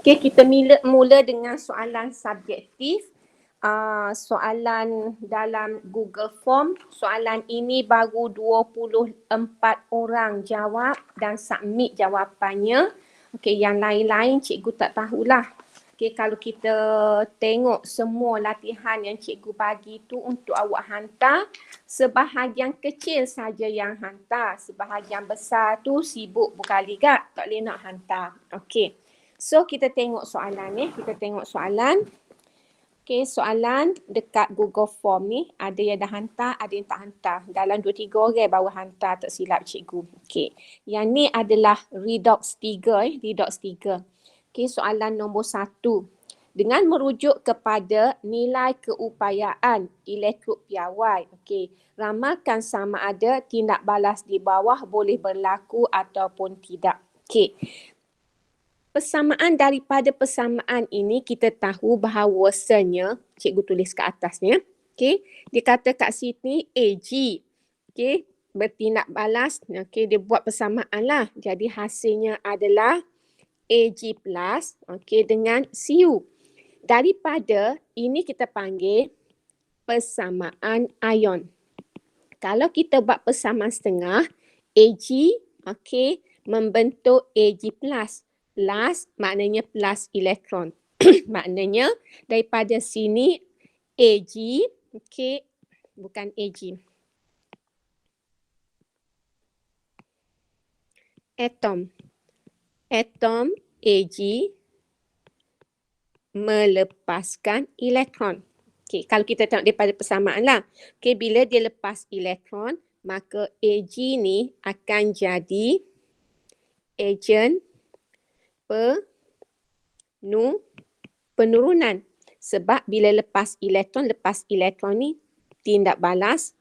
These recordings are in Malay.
Okey, kita mula dengan soalan subjektif. Soalan dalam Google Form. Soalan ini baru 24 orang jawab dan submit jawapannya. Okey, yang lain-lain cikgu tak tahulah. Okey, kalau kita tengok semua latihan yang cikgu bagi tu untuk awak hantar, sebahagian kecil saja yang hantar. Sebahagian besar tu sibuk berkali gak, tak boleh nak hantar. Okey. So, kita tengok soalan ni. Kita tengok soalan. Okey, soalan dekat Google Form ni. Ada yang dah hantar, ada yang tak hantar. Dalam 2-3 orang baru hantar, tak silap cikgu. Okey, yang ni adalah Redox 3. Redox 3. Okey, soalan nombor 1. Dengan merujuk kepada nilai keupayaan elektrod piawai. Okey, ramalkan sama ada tindak balas di bawah boleh berlaku ataupun tidak. Okey. Persamaan daripada persamaan ini kita tahu bahawasanya, cikgu tulis kat atasnya. Okey, dia kata kat sini AG. Okey, bertindak balas. Okey, dia buat persamaan lah. Jadi hasilnya adalah AG plus, okey, dengan Cu. Daripada ini kita panggil persamaan ion. Kalau kita buat persamaan setengah, AG, okey, membentuk AG plus. Plus maknanya plus elektron. Maknanya daripada sini AG, okey, bukan AG. Atom. Atom AG melepaskan elektron. Okey, kalau kita tengok daripada persamaan lah. Okey, bila dia lepas elektron, maka AG ni akan jadi ejen penurunan. Sebab bila lepas elektron ni tindak balas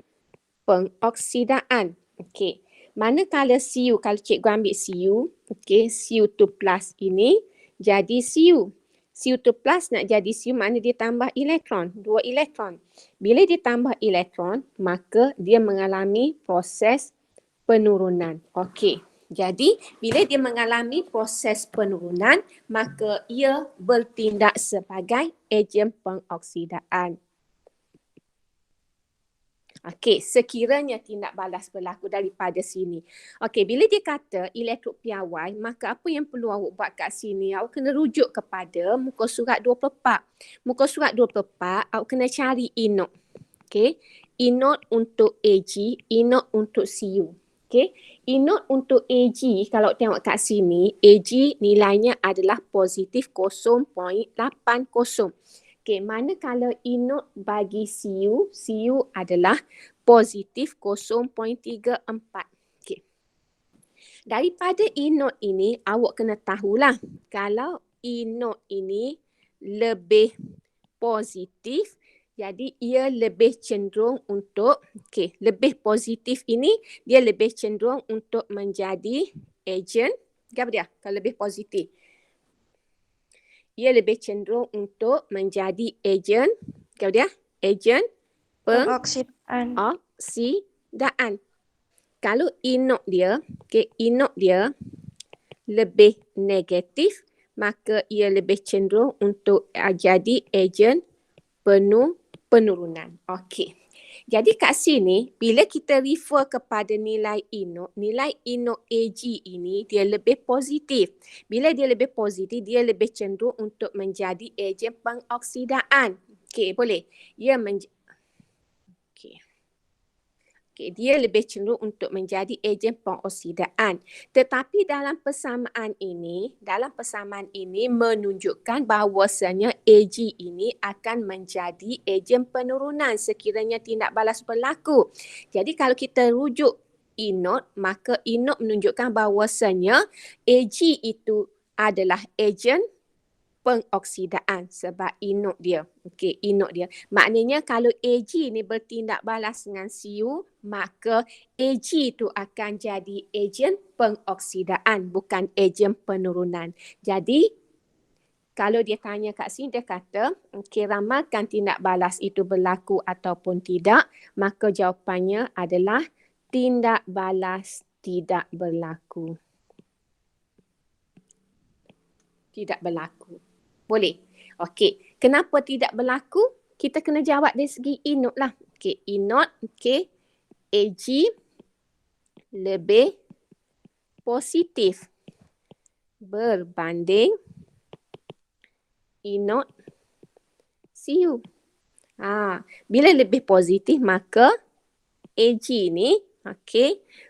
pengoksidaan. Okey. Manakala Cu, kalau cikgu ambil Cu, okey, Cu2 plus ini jadi Cu. Cu2 plus nak jadi Cu makna dia tambah elektron, 2 elektron. Bila dia tambah elektron, maka dia mengalami proses penurunan. Okey. Jadi, bila dia mengalami proses penurunan, maka ia bertindak sebagai ejen pengoksidaan. Okey, sekiranya tindak balas berlaku daripada sini. Okey, bila dia kata elektrod piawai, maka apa yang perlu awak buat kat sini? Awak kena rujuk kepada muka surat 24. Muka surat 24, awak kena cari E0. Okey, E0 untuk AG, E0 untuk Cu. Okey, E0 untuk AG, kalau tengok kat sini, AG nilainya adalah positif 0.80. Okey, manakala E0 bagi Cu, Cu adalah positif 0.34. Okey. Daripada E0 ini, awak kena tahulah, kalau E0 ini lebih positif, jadi ia lebih cenderung untuk, okey, lebih positif ini dia lebih cenderung untuk menjadi ejen, apa dia? Kalau lebih positif, ia lebih cenderung untuk menjadi ejen, apa dia? Ejen pengoksidaan. Kalau E0 dia, okey, E0 dia lebih negatif, maka ia lebih cenderung untuk jadi ejen penurunan. Okey. Jadi kat sini, bila kita refer kepada nilai E0, nilai E0 AG ini dia lebih positif. Bila dia lebih positif, dia lebih cenderung untuk menjadi ejen pengoksidaan. Okey, boleh. Dia lebih cenderung untuk menjadi ejen pengoksidaan. Tetapi dalam persamaan ini menunjukkan bahawasanya AG ini akan menjadi ejen penurunan sekiranya tindak balas berlaku. Jadi kalau kita rujuk E0, maka E0 menunjukkan bahawasanya AG itu adalah ejen pengoksidaan sebab E0 dia. Okey, E0 dia. Maknanya kalau AG ni bertindak balas dengan Cu, maka AG tu akan jadi ejen pengoksidaan, bukan ejen penurunan. Jadi, kalau dia tanya kat sini, dia kata, okey, ramalkan tindak balas itu berlaku ataupun tidak, maka jawapannya adalah tindak balas tidak berlaku. Tidak berlaku. Boleh? Okey. Kenapa tidak berlaku? Kita kena jawab dari segi E note lah. Okey, E note, okey. AG lebih positif berbanding E note CU. Bila lebih positif maka AG ni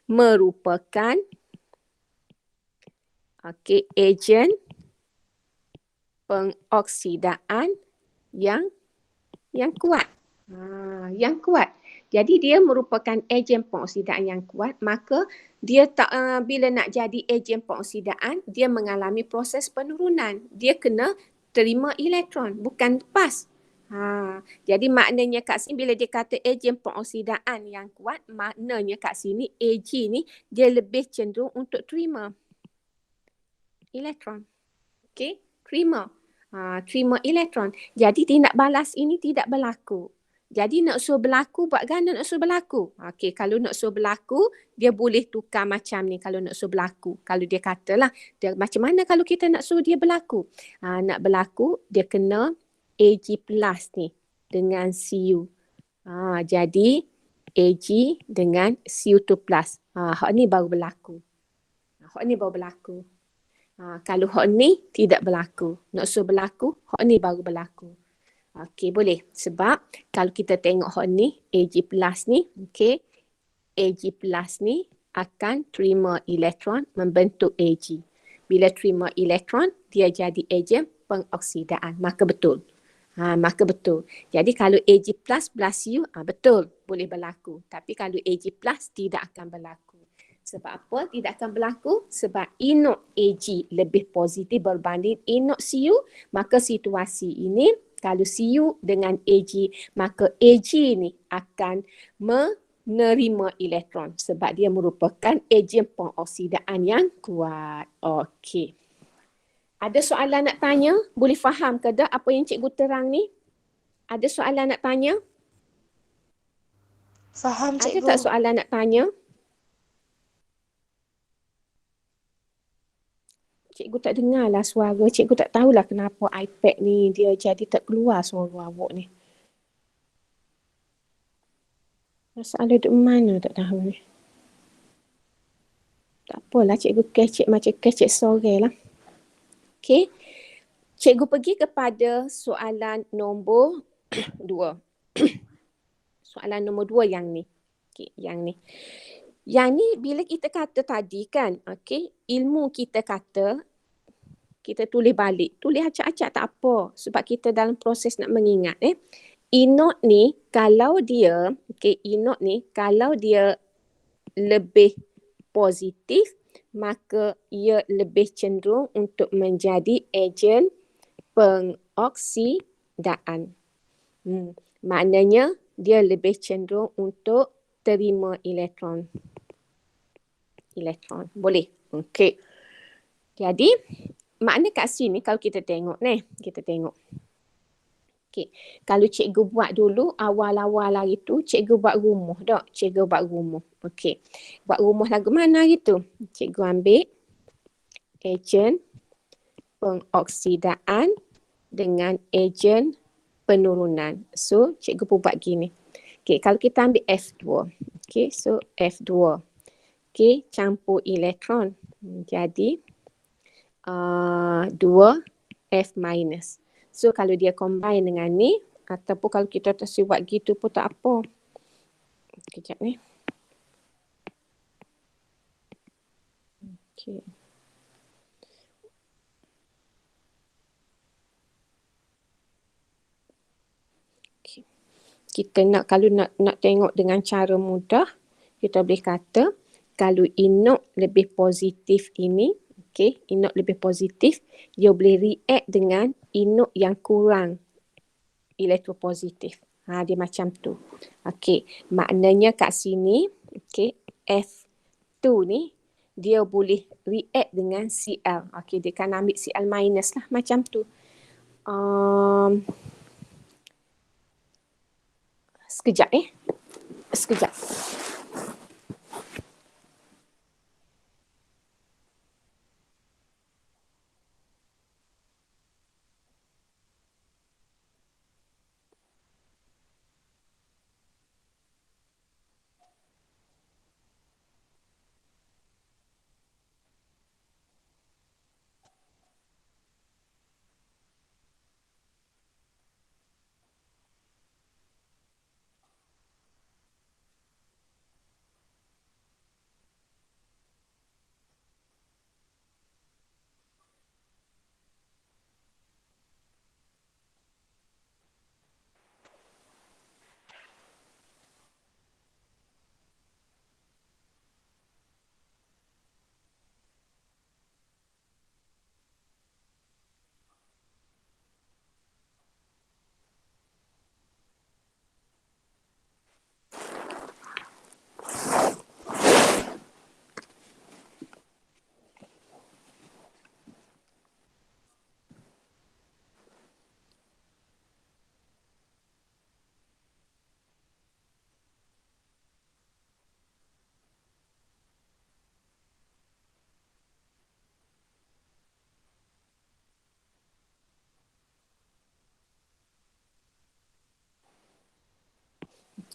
merupakan ejen pengoksidaan yang kuat. Yang kuat. Jadi dia merupakan ejen pengoksidaan yang kuat, maka dia tak bila nak jadi ejen pengoksidaan, dia mengalami proses penurunan. Dia kena terima elektron, bukan lepas. Jadi maknanya kat sini bila dia kata ejen pengoksidaan yang kuat, maknanya kat sini Ag ni dia lebih cenderung untuk terima elektron. Okey, terima. Terima elektron. Jadi tindak balas ini tidak berlaku. Jadi nak suruh berlaku, buat ganda nak suruh berlaku. Okey, kalau nak suruh berlaku, dia boleh tukar macam ni kalau nak suruh berlaku. Kalau dia katalah, macam mana kalau kita nak suruh dia berlaku? Nak berlaku, dia kena Ag plus ni dengan Cu. Jadi Ag dengan Cu2 plus. Hak ni baru berlaku. Hak ni baru berlaku. Kalau hak ni tidak berlaku. Nak suruh berlaku, hak ni baru berlaku. Okey, boleh. Sebab kalau kita tengok hak ni, Ag plus ni, okey. Ag plus ni akan terima elektron membentuk Ag. Bila terima elektron, dia jadi ejen pengoksidaan. Maka betul. Maka betul. Jadi kalau Ag plus U, betul boleh berlaku. Tapi kalau Ag plus tidak akan berlaku. Sebab apa tidak akan berlaku? Sebab E note Ag lebih positif berbanding E note Cu, maka situasi ini kalau Cu dengan Ag, maka Ag ni akan menerima elektron sebab dia merupakan ejen pengoksidaan yang kuat. Okey. Ada soalan nak tanya? Boleh faham ke tak apa yang cikgu terang ni? Ada soalan nak tanya? Faham, cikgu. Ada tak soalan nak tanya? Cikgu tak dengar lah suara. Cikgu tak tahulah kenapa iPad ni dia jadi tak keluar suara awak ni. Masalah duduk mana tak tahu ni. Tak apalah, cikgu kecek macam kecek sore lah. Okey. Cikgu pergi kepada soalan nombor 2. Soalan nombor 2 yang ni. Okey, yang ni. Yang ni bila kita kata tadi kan, okey, ilmu kita kata kita tulis balik. Tulis acak-acak tak apa sebab kita dalam proses nak mengingat E note ni kalau dia E note ni kalau dia lebih positif maka ia lebih cenderung untuk menjadi ejen pengoksidaan. Maknanya dia lebih cenderung untuk terima elektron. Boleh. Okey. Jadi makna kat sini kalau kita tengok ni, kita tengok. Okey. Kalau cikgu buat dulu awal-awal hari tu, cikgu buat rumuh tak? Cikgu buat rumuh. Okey. Buat rumuh lagu mana hari tu? Cikgu ambil ejen pengoksidaan dengan ejen penurunan. So, cikgu pun buat gini. Okey, kalau kita ambil F2. Okey, so F2. Okey, campur elektron. Jadi 2 F minus. So kalau dia combine dengan ni ataupun kalau kita terus buat gitu pun tak apa. Kejap ni. Okey. Kita nak kalau nak tengok dengan cara mudah, kita boleh kata kalau E note lebih positif ini, okey, E note lebih positif, dia boleh react dengan E note yang kurang elektropositif. Dia macam tu. Okey, maknanya kat sini, okey, F2 ni dia boleh react dengan Cl. Okey, dia kan ambil Cl minus lah macam tu. Sekejap. Sekejap.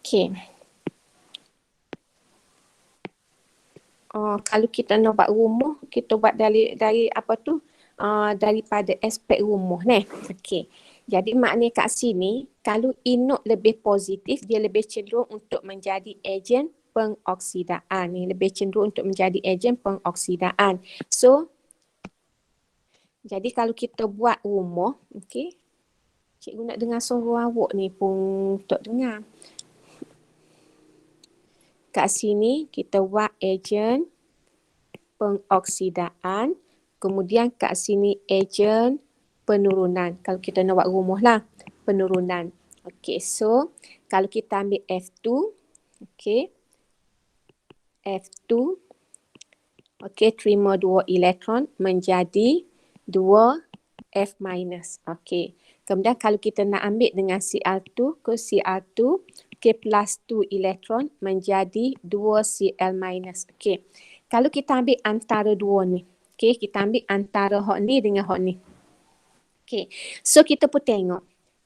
Okey. Kalau kita nak buat rumuh, kita buat dari apa tu? Daripada aspek rumuh ni. Okey. Jadi maknanya kat sini, kalau inok lebih positif, dia lebih cenderung untuk menjadi ejen pengoksidaan. Ni lebih cenderung untuk menjadi ejen pengoksidaan. So, jadi kalau kita buat rumuh, okey. Cikgu nak dengar suara awak ni pun tak dengar. Kat sini kita buat ejen pengoksidaan, kemudian kat sini ejen penurunan. Kalau kita nak buat rumuh lah, penurunan. Okey, so kalau kita ambil F2, okey, F2, okey, terima 2 elektron menjadi 2 F minus. Okey, kemudian kalau kita nak ambil dengan Cl2 ke Cl2, okey, plus 2 elektron menjadi 2 Cl minus. Okey, kalau kita ambil antara dua ni, okey, kita ambil antara hot ni dengan hot ni. Okey, so kita pun tengok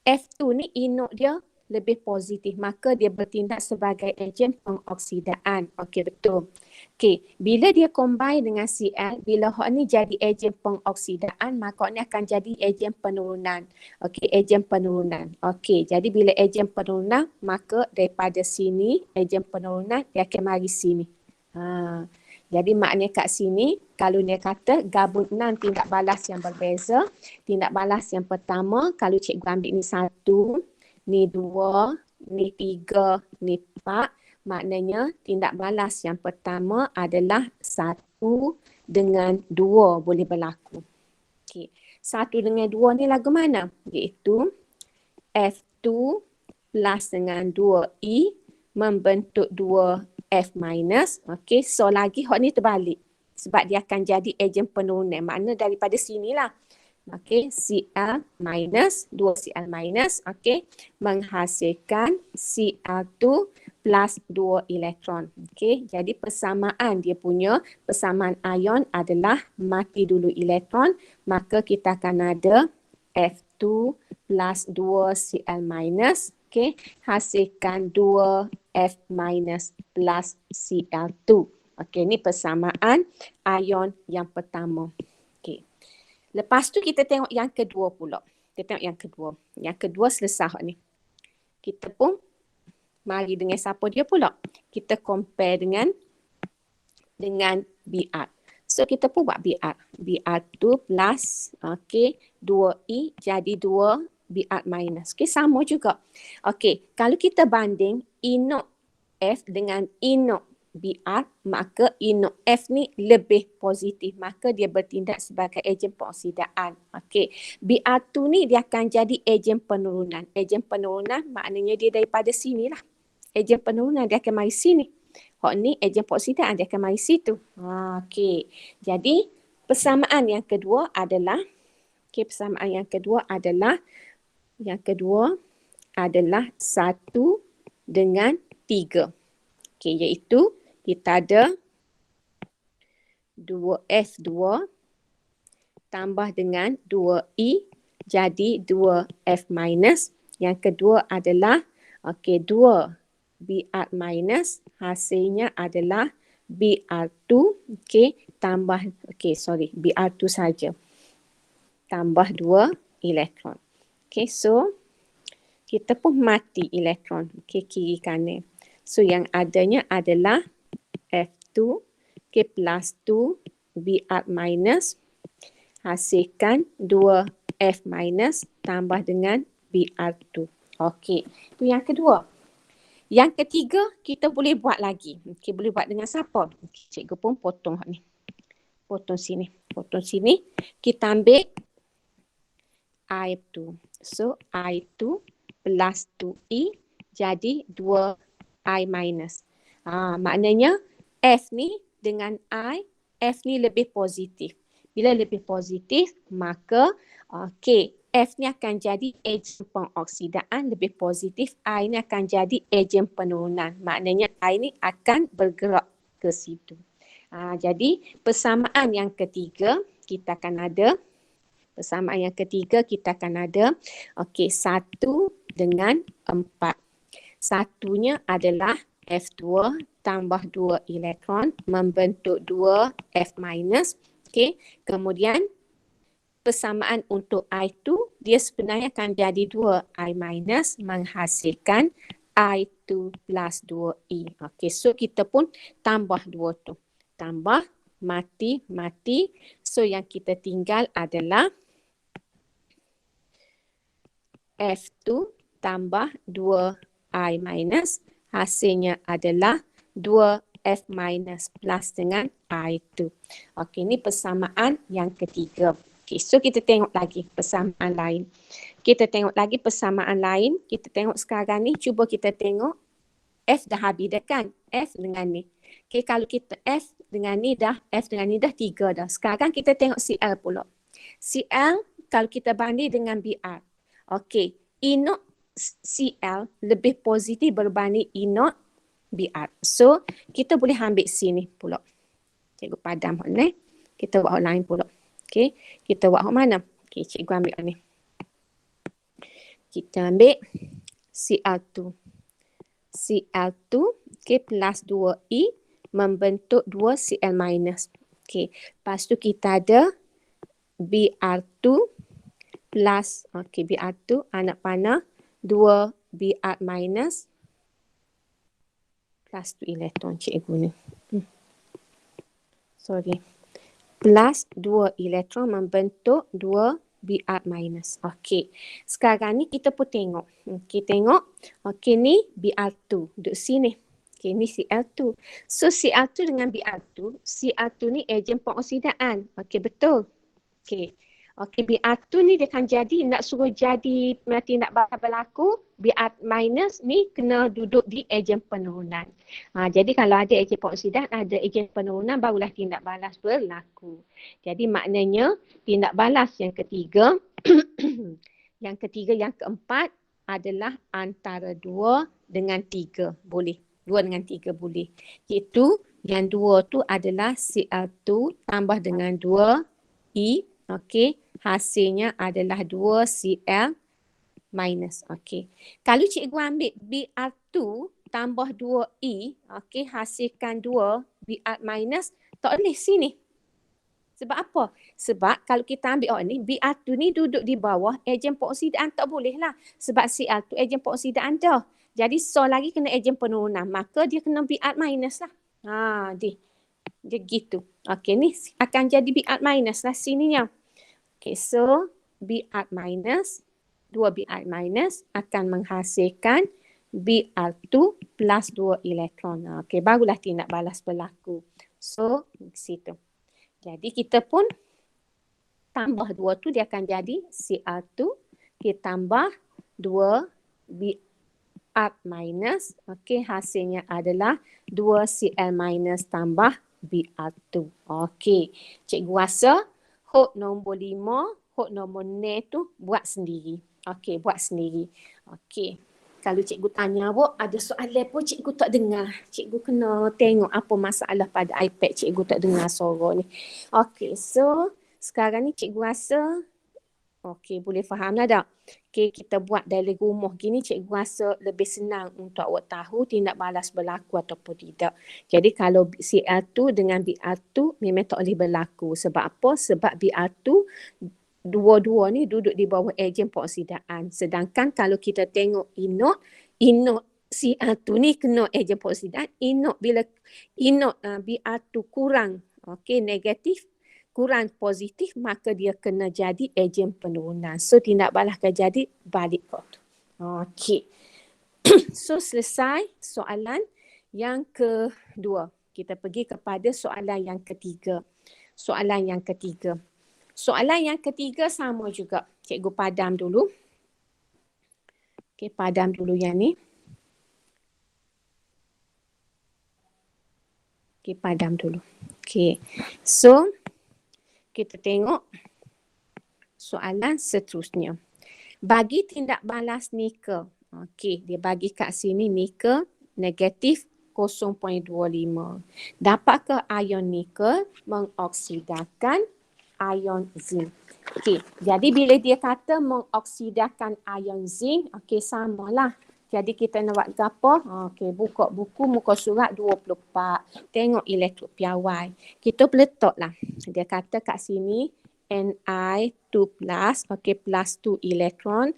F2 ni inok dia lebih positif, maka dia bertindak sebagai ejen pengoksidaan. Okey, betul. Okey, bila dia combine dengan Cl, bila hot ni jadi ejen pengoksidaan, maka hot ni akan jadi ejen penurunan. Okey, ejen penurunan. Okey, jadi bila ejen penurunan, maka daripada sini ejen penurunan dia akan mari sini. Jadi maknanya kat sini, kalau dia kata gabungan tindak balas yang berbeza, tindak balas yang pertama, kalau cikgu ambil ni 1, ni 2, ni 3, ni 4, maknanya tindak balas yang pertama adalah 1 dengan 2 boleh berlaku. Okey, 1 dengan 2 ni lagu mana? Iaitu F2 plus dengan 2E membentuk 2 F minus. Okey, so lagi hot ni terbalik. Sebab dia akan jadi ejen penurunan. Makna daripada sinilah. Okey, Cl minus, 2 Cl minus, okey, menghasilkan Cl2 plus 2 elektron. Okey, jadi persamaan dia punya, persamaan ion adalah mati dulu elektron, maka kita akan ada F2 plus 2 Cl minus, okey, hasilkan 2 F minus plus Cl2. Okey, ni persamaan ion yang pertama. Okey. Lepas tu kita tengok yang kedua pula. Kita tengok yang kedua. Yang kedua selesai ni. Kita pun mari dengan siapa dia pula? Kita compare dengan Br. So kita pun buat Br. Br2 plus, okey, 2E jadi 2 Br minus. Okey, sama juga. Okey, kalau kita banding inok F dengan inok Br, maka inok F ni lebih positif, maka dia bertindak sebagai ejen pengoksidaan. Okey, Br2 ni dia akan jadi ejen penurunan. Ejen penurunan maknanya dia daripada sini lah. Ejen penurunan dia akan mari sini. Hot ni ejen pengoksidaan dia akan mari situ. Okey, jadi persamaan yang kedua adalah, okey, persamaan yang kedua adalah 1 dengan 3. Okey, iaitu kita ada 2F2 tambah dengan 2E jadi 2F minus. Yang kedua adalah, okey, 2 Br minus, hasilnya adalah Br2, okey, tambah, okey, sorry, Br2 saja. Tambah 2 elektron. Okey, so kita pun mati elektron, okey, kiri kanan. So yang adanya adalah F2, okay, plus 2 Br minus, hasilkan 2 F minus tambah dengan Br2. Okey, itu yang kedua. Yang ketiga, kita boleh buat lagi. Okey, boleh buat dengan siapa? Okay, cikgu pun potong ni. Potong sini. Potong sini. Kita ambil I2. So, I2 plus 2E jadi 2I minus. Maknanya F ni dengan I, F ni lebih positif. Bila lebih positif, maka F ni akan jadi ejen pengoksidaan lebih positif. I ni akan jadi ejen penurunan. Maknanya I ni akan bergerak ke situ. Jadi persamaan yang ketiga kita akan ada. Persamaan yang ketiga kita akan ada. 1 dengan 4. Satunya adalah F2 tambah 2 elektron membentuk 2 F minus. Okey, kemudian persamaan untuk I2 dia sebenarnya akan jadi 2 I minus menghasilkan I2 plus 2E. Okey, so kita pun tambah 2 tu. Tambah, mati. So yang kita tinggal adalah F2 tambah 2 I minus, hasilnya adalah 2 F minus plus dengan I2. Okey, ini persamaan yang ketiga. Okey, so kita tengok lagi persamaan lain. Kita tengok lagi persamaan lain. Kita tengok sekarang ni, cuba kita tengok F dah habis dah kan? F dengan ni. Okey, kalau kita F dengan ni dah 3 dah. Sekarang kita tengok CL pula. CL kalau kita banding dengan BR. Okey, E0 CL lebih positif berbanding E0 BR. So, kita boleh ambil sini pula. Cikgu padam ni. Kita buat hal lain pula. Okey, kita buat hal mana? Okey, cikgu ambil ni. Kita ambil CL2. CL2 okay, plus 2E membentuk 2 Cl minus. Okey, lepas tu kita ada Br2 plus, okey, Br2 anak panah 2 Br minus plus 2 elektron cikgu ni. Sorry. Plus 2 elektron membentuk 2 Br minus. Okey. Sekarang ni kita pun tengok. Okey, tengok. Okey, ni Br2 duduk sini. Okey, ni Cl2. So Cl2 dengan Br2, Cl2 ni ejen pengoksidaan. Okey, betul. Okey. Okey, Br2 ni dia akan jadi, nak suruh jadi tindak balas berlaku, Br minus ni kena duduk di ejen penurunan. Jadi kalau ada ejen pengoksidan, ada ejen penurunan, barulah tindak balas berlaku. Jadi maknanya tindak balas yang ketiga, yang keempat adalah antara 2 dengan 3 boleh. 2 dengan 3 boleh. Iaitu yang 2 tu adalah Cl2 tambah dengan 2 E. Okey, hasilnya adalah 2 Cl minus. Okey. Kalau cikgu ambil Br2 tambah 2E, okey, hasilkan 2 Br minus, tak boleh sini. Sebab apa? Sebab kalau kita ambil ni, Br2 ni duduk di bawah ejen pengoksidaan, tak boleh lah. Sebab Cl2 ejen pengoksidaan dah. Jadi so lagi kena ejen penurunan, maka dia kena Br minus lah. Dia gitu. Okey, ni akan jadi Br minus lah sininya. Okey, so Br minus, 2 Br minus akan menghasilkan Br2 plus 2 elektron. Okey, barulah tindak balas berlaku. So, di situ. Jadi kita pun tambah 2 tu dia akan jadi Cl2. Kita tambah 2 Br minus. Okey, hasilnya adalah 2 Cl minus tambah Br2. Okey, cikgu rasa hok nombor 5, hok nombor 6 tu buat sendiri. Okey, buat sendiri. Okey. Kalau cikgu tanya ada soalan pun cikgu tak dengar. Cikgu kena tengok apa masalah pada iPad cikgu tak dengar suara ni. Okey, so sekarang ni cikgu rasa okey, boleh faham lah tak? Okey, kita buat dari rumah gini cikgu rasa lebih senang untuk awak tahu tindak balas berlaku ataupun tidak. Jadi kalau Cl2 dengan Br2 memang tak boleh berlaku. Sebab apa? Sebab Br2 dua-dua ni duduk di bawah ejen pengoksidaan. Sedangkan kalau kita tengok E0 Cl2 ni kena ejen pengoksidaan. Bila Br2 kurang, okey, negatif, kurang positif, maka dia kena jadi ejen penurunan. So tindak balas akan jadi balik kot. Okey. So selesai soalan yang kedua. Kita pergi kepada soalan yang ketiga. Soalan yang ketiga sama juga. Cikgu padam dulu. Okey, padam dulu yang ni. Okey, padam dulu. Okey. So kita tengok soalan seterusnya. Bagi tindak balas nikel. Okey, dia bagi kat sini nikel negatif 0.25. Dapatkah ion nikel mengoksidakan ion zinc? Okey, jadi bila dia kata mengoksidakan ion zinc, okey, samalah. Jadi kita nak buat apa? Okey, buka buku muka surat 24. Tengok elektrod piawai. Kita letaklah. Dia kata kat sini Ni2+, okey, plus 2 elektron.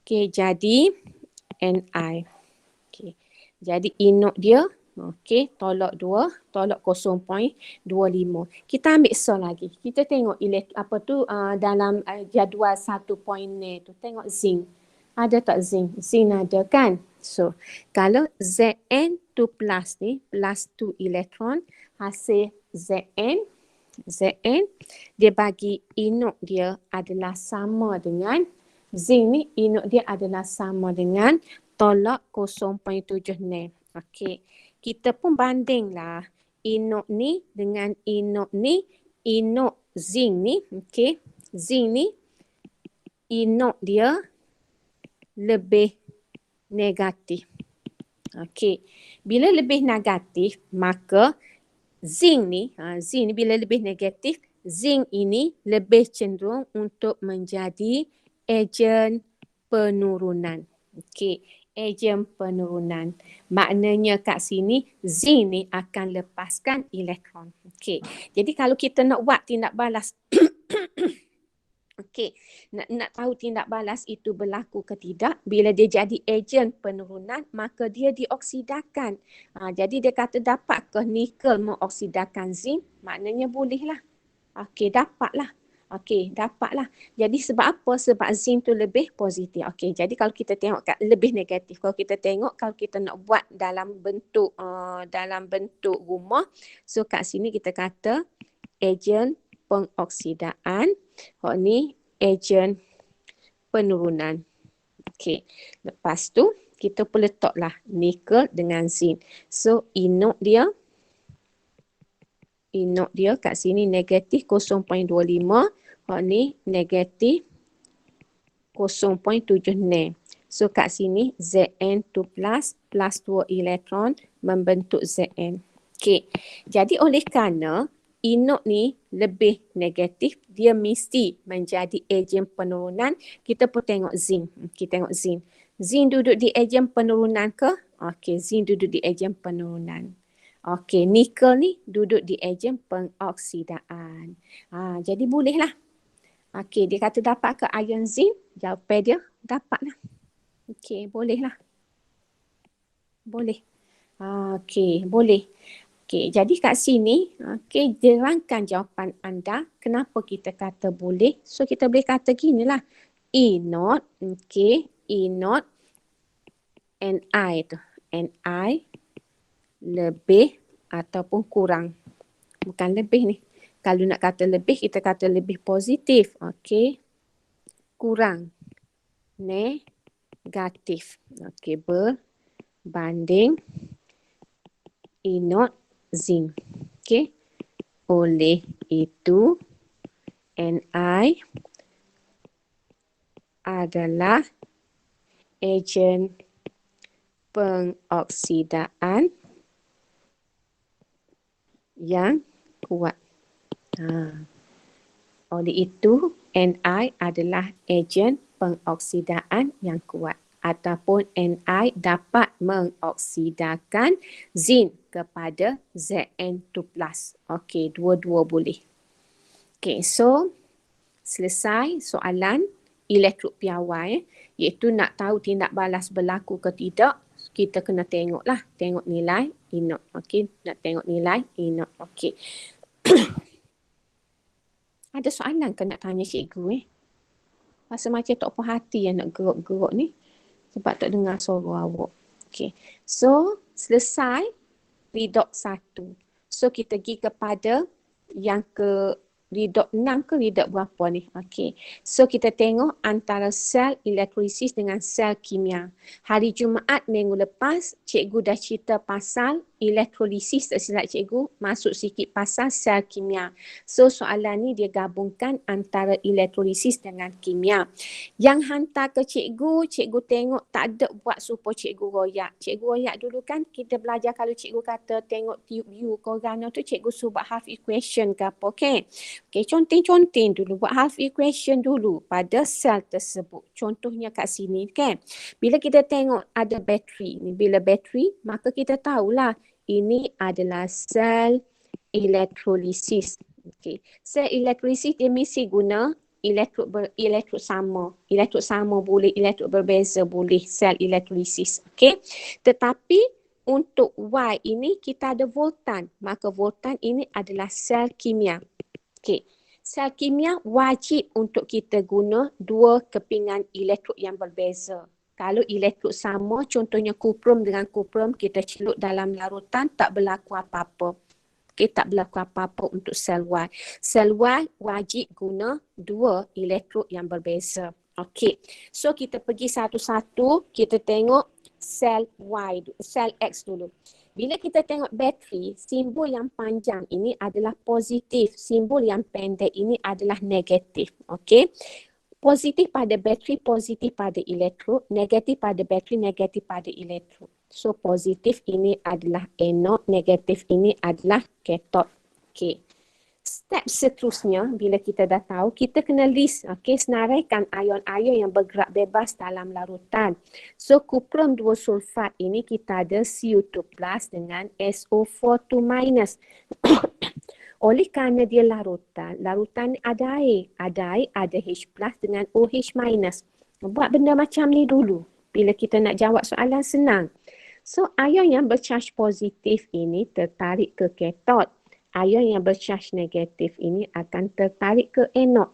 Okey, jadi Ni. Okey. Jadi inok dia, okey, tolak 2, tolak 0.25. Kita ambil sol lagi. Kita tengok apa tu dalam jadual 1.0 tu. Tengok zinc. Ada tak zinc? Zinc ada kan? So, kalau Zn2 plus ni, plus 2 elektron, hasil Zn, dia bagi inok dia adalah sama dengan, zinc ni inok dia adalah sama dengan tolak 0.76. Okey. Kita pun bandinglah inok ni dengan inok ni, inok zinc ni, okey. Zinc ni inok dia lebih negatif. Okey. Bila lebih negatif, maka zinc ni bila lebih negatif, zinc ini lebih cenderung untuk menjadi ejen penurunan. Okey, ejen penurunan. Maknanya kat sini zinc ni akan lepaskan elektron. Okey. Jadi kalau kita nak buat tindak balas okey, nak tahu tindak balas itu berlaku ke tidak, bila dia jadi ejen penurunan, maka dia dioksidakan. Jadi dia kata dapatkah nikel mengoksidakan zinc? Maknanya bolehlah. Okey, dapatlah. Okey, dapatlah. Jadi sebab apa? Sebab zinc tu lebih positif. Okey, jadi kalau kita tengok kat lebih negatif, kalau kita tengok kalau kita nak buat dalam bentuk rumah, so kat sini kita kata ejen pengoksidaan. Ni ejen penurunan. Okey. Lepas tu kita pun letaklah nikel dengan zinc. So inok dia kat sini negatif 0.25. Ni negatif 0.76. So kat sini Zn2 plus 2 elektron membentuk Zn. Okey. Jadi oleh kerana inok ni lebih negatif, dia mesti menjadi ejen penurunan. Kita pun tengok zinc. Kita tengok zinc. Zinc duduk di ejen penurunan ke? Okey, zinc duduk di ejen penurunan. Okey, nikel ni duduk di ejen pengoksidaan. Jadi bolehlah. Okey, dia kata dapat ke ion zinc? Jawapan dia dapatlah. Okey, bolehlah. Boleh. Okey, boleh. Okey, jadi kat sini, okey, terangkan jawapan anda kenapa kita kata boleh. So kita boleh kata ginilah. E0, okey, E0 Ni tu. Ni lebih ataupun kurang. Bukan lebih ni. Kalau nak kata lebih, kita kata lebih positif. Okey. Kurang. Negatif. Okey, berbanding E0 zinc. Okey. Oleh itu Ni adalah ejen pengoksidaan yang kuat. Oleh itu Ni adalah ejen pengoksidaan yang kuat. Ataupun Ni dapat mengoksidakan zinc kepada Zn2+. Okey, dua-dua boleh. Okey, so selesai soalan elektrod piawai, iaitu nak tahu tindak balas berlaku ke tidak, kita kena tengoklah, tengok nilai inok. Okey, nak tengok nilai inok. Okey. Ada soalan ke nak tanya cikgu Rasa macam tak puas hati yang nak geruk-geruk ni. Sebab tak dengar suara awak. Okay. So, selesai redox 1. So, kita pergi kepada yang ke redox 6 ke redox berapa ni? Okay. So, kita tengok antara sel elektrolisis dengan sel kimia. Hari Jumaat minggu lepas, cikgu dah cerita pasal elektrolisis, tak silap cikgu, masuk sikit pasal sel kimia. So soalan ni dia gabungkan antara elektrolisis dengan kimia. Yang hantar ke cikgu, cikgu tengok tak ada buat supaya cikgu royak. Cikgu royak dulu kan kita belajar kalau cikgu kata tengok tube U korang tu cikgu suruh buat half equation ke apa, okey. Okey, conteng-conteng dulu, buat half equation dulu pada sel tersebut. Contohnya kat sini kan. Bila kita tengok ada bateri ni, bila bateri maka kita tahulah ini adalah sel elektrolisis. Okey. Sel elektrolisis dia mesti guna elektrod sama. Elektrod sama boleh, elektrod berbeza boleh sel elektrolisis. Okey. Tetapi untuk Y ini kita ada voltan. Maka voltan ini adalah sel kimia. Okey. Sel kimia wajib untuk kita guna dua kepingan elektrod yang berbeza. Kalau elektrod sama, contohnya kuprum dengan kuprum, kita celup dalam larutan, tak berlaku apa-apa. Okay, tak berlaku apa-apa untuk sel Y. Sel Y wajib guna dua elektrod yang berbeza. Okey, so kita pergi satu-satu, kita tengok sel Y, sel X dulu. Bila kita tengok bateri, simbol yang panjang ini adalah positif, simbol yang pendek ini adalah negatif. Okey. Positif pada bateri, positif pada elektrod. Negatif pada bateri, negatif pada elektrod. So, positif ini adalah anode, negatif ini adalah kathod. Okay. Step seterusnya, bila kita dah tahu, kita kena list, okay, senaraikan ion-ion yang bergerak bebas dalam larutan. So, kuprum 2 sulfat ini kita ada Cu2 plus dengan SO4 2 minus. Oleh kerana dia larutan, larutan ada air, ada H plus dengan OH minus. Buat benda macam ni dulu. Bila kita nak jawab soalan senang. So, ion yang bercharge positif ini tertarik ke kathod. Ion yang bercharge negatif ini akan tertarik ke anode.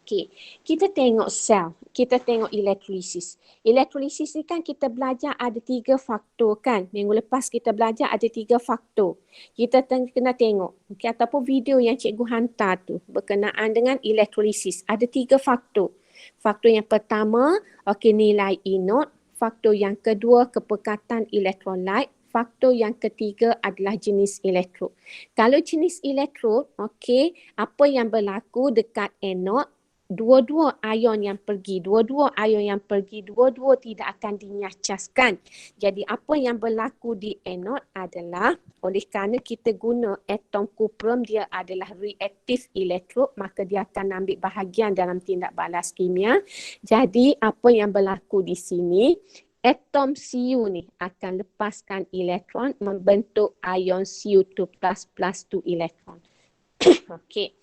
Okey, kita tengok sel, kita tengok elektrolisis. Elektrolisis ni kan kita belajar ada 3 faktor kan. Minggu lepas kita belajar ada 3 faktor. Kita kena tengok, okay, ataupun video yang cikgu hantar tu berkenaan dengan elektrolisis. Ada 3 faktor. Faktor yang pertama, okey, nilai inode. Faktor yang kedua, kepekatan elektrolit. Faktor yang ketiga adalah jenis elektrod. Kalau jenis elektrod, okey, apa yang berlaku dekat anode, dua-dua ion yang pergi, dua-dua tidak akan dinyacaskan. Jadi apa yang berlaku di anode adalah oleh kerana kita guna atom kuprum, dia adalah reaktif elektrod, maka dia akan ambil bahagian dalam tindak balas kimia. Jadi apa yang berlaku di sini, atom Cu ni akan lepaskan elektron membentuk ion Cu2 plus 2 elektron. Okey.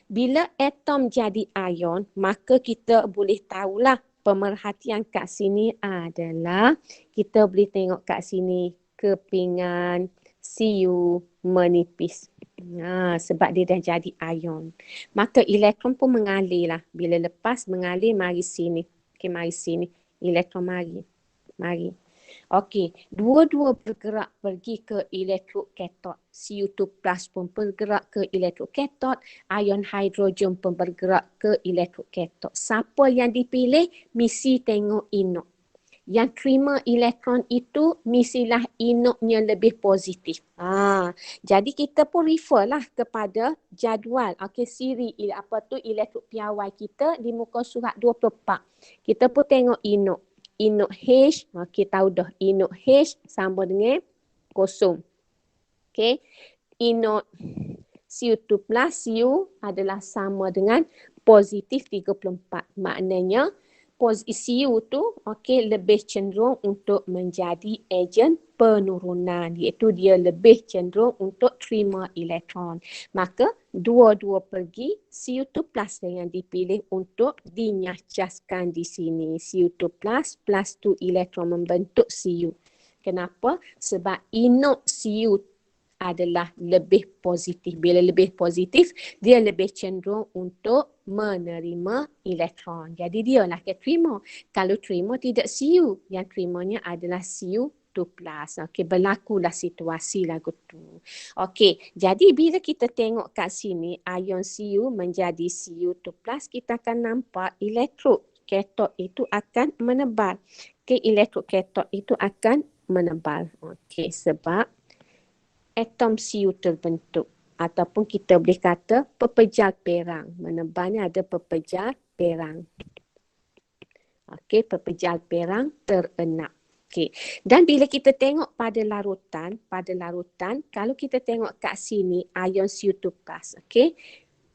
Bila atom jadi ion, maka kita boleh tahulah pemerhatian kat sini adalah kita boleh tengok kat sini kepingan Cu menipis. Sebab dia dah jadi ion. Maka elektron pun mengalir lah. Bila lepas mengalir, mari sini. Okey, mari sini. Elektron mari. Okey, dua-dua bergerak pergi ke elektrod kathod. Cu2 plus pun bergerak ke elektrod kathod, ion hidrogen pun bergerak ke elektrod kathod. Siapa yang dipilih, mesti tengok inode. Yang terima elektron itu mestilah inodnya lebih positif. Jadi kita pun refer lah kepada jadual, okey, siri elektrod piawai kita di muka surat 24. Kita pun tengok inode. Inode H, kita tahu dah inode H sama dengan kosong. Okey. Inode Cu2 plus Cu adalah sama dengan positif 34. Maknanya Cu tu lebih cenderung untuk menjadi ejen penurunan, iaitu dia lebih cenderung untuk terima elektron. Maka dua-dua pergi, Cu2 plus yang dipilih untuk dinyacaskan di sini. Cu2 plus 2 elektron membentuk Cu. Kenapa? Sebab inode Cu adalah lebih positif. Bila lebih positif, dia lebih cenderung untuk menerima elektron. Jadi dia lah yang terima. Kalau terima tidak Cu, yang terimanya adalah Cu2 plus. Okey, berlakulah situasi lagu tu. Okey, jadi bila kita tengok kat sini, ion Cu menjadi Cu2 plus, kita akan nampak elektrod kathod itu akan menebal. Okey, elektrod kathod itu akan menebal. Okey, sebab atom Cu terbentuk. Ataupun kita boleh kata pepejal perang. Menebal ni ada pepejal perang. Okey, pepejal perang terenak. Okey. Dan bila kita tengok pada larutan, kalau kita tengok kat sini ion Cu2+, okey.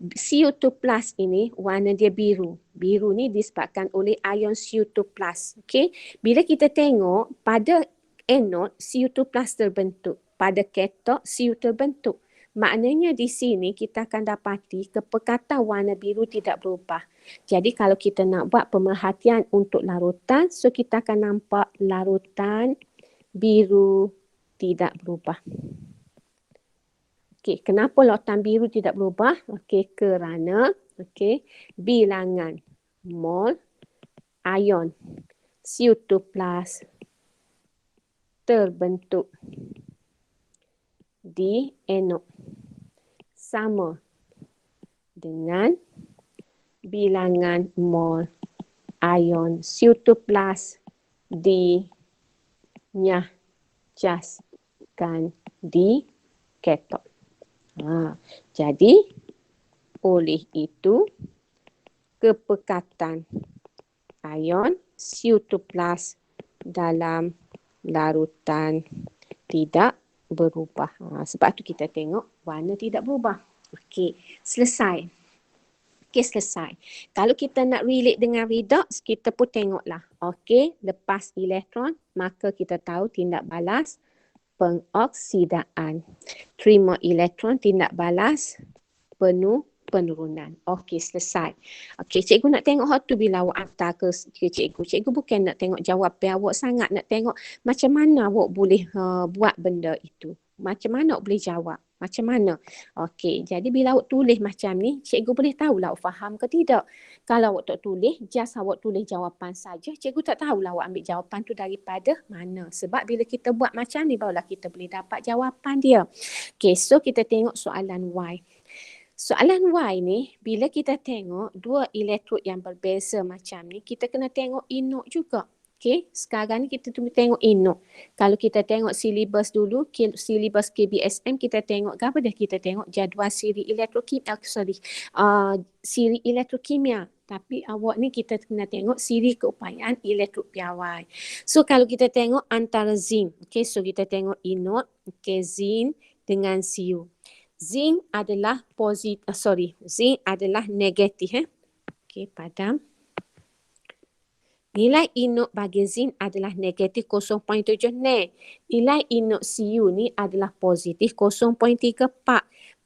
Cu2+ ini warna dia biru. Biru ni disebabkan oleh ion Cu2+. Okey. Bila kita tengok pada anode Cu2+ terbentuk, pada kathod Cu terbentuk. Maknanya di sini kita akan dapati kepekatan warna biru tidak berubah. Jadi kalau kita nak buat pemerhatian untuk larutan, so kita akan nampak larutan biru tidak berubah. Okey, kenapa larutan biru tidak berubah? Okey, kerana bilangan mol ion Cu2+ terbentuk di anode sama dengan bilangan mol ion Cu2+ dinyahjaskan di kathod. Jadi oleh itu kepekatan ion Cu2+ dalam larutan tidak berubah. Sebab tu kita tengok warna tidak berubah. Okey, selesai. Kalau kita nak relate dengan redox, kita pun tengoklah. Okey, lepas elektron, maka kita tahu tindak balas pengoksidaan. Terima elektron, tindak balas penurunan. Okey, selesai. Okey, cikgu nak tengok how to bila awak hantar ke cikgu. Cikgu bukan nak tengok jawapan awak sangat, nak tengok macam mana awak boleh buat benda itu. Macam mana awak boleh jawab. Macam mana? Okey, jadi bila awak tulis macam ni, cikgu boleh tahulah awak faham ke tidak. Kalau awak tak tulis, just awak tulis jawapan saja, cikgu tak tahulah awak ambil jawapan tu daripada mana. Sebab bila kita buat macam ni, barulah kita boleh dapat jawapan dia. Okey, so kita tengok soalan Y. Soalan Y ni, bila kita tengok dua elektrod yang berbeza macam ni, kita kena tengok inok juga. Okey, sekarang ni kita tengok inok. Kalau kita tengok silibus dulu, silibus KBSM, kita tengok apa dah? Kita tengok jadual siri elektrokimia, siri elektrokimia. Tapi awak ni kita kena tengok siri keupayaan elektrod piawai. So kalau kita tengok antara zinc, okey, so kita tengok inok, okey, zinc dengan Cu. Zinc adalah zinc adalah negatif. Okey, padam. Nilai inok bagi zinc adalah negatif 0.7 ne. Nilai inok Cu ni adalah positif 0.34.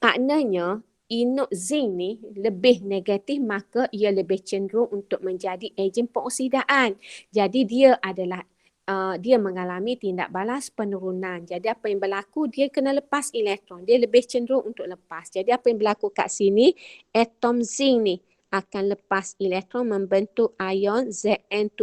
Maknanya inok zinc ni lebih negatif, maka ia lebih cenderung untuk menjadi ejen pengoksidaan. Jadi dia adalah dia mengalami tindak balas penurunan. Jadi apa yang berlaku, dia kena lepas elektron. Dia lebih cenderung untuk lepas. Jadi apa yang berlaku kat sini, atom zinc ni akan lepas elektron membentuk ion Zn2+,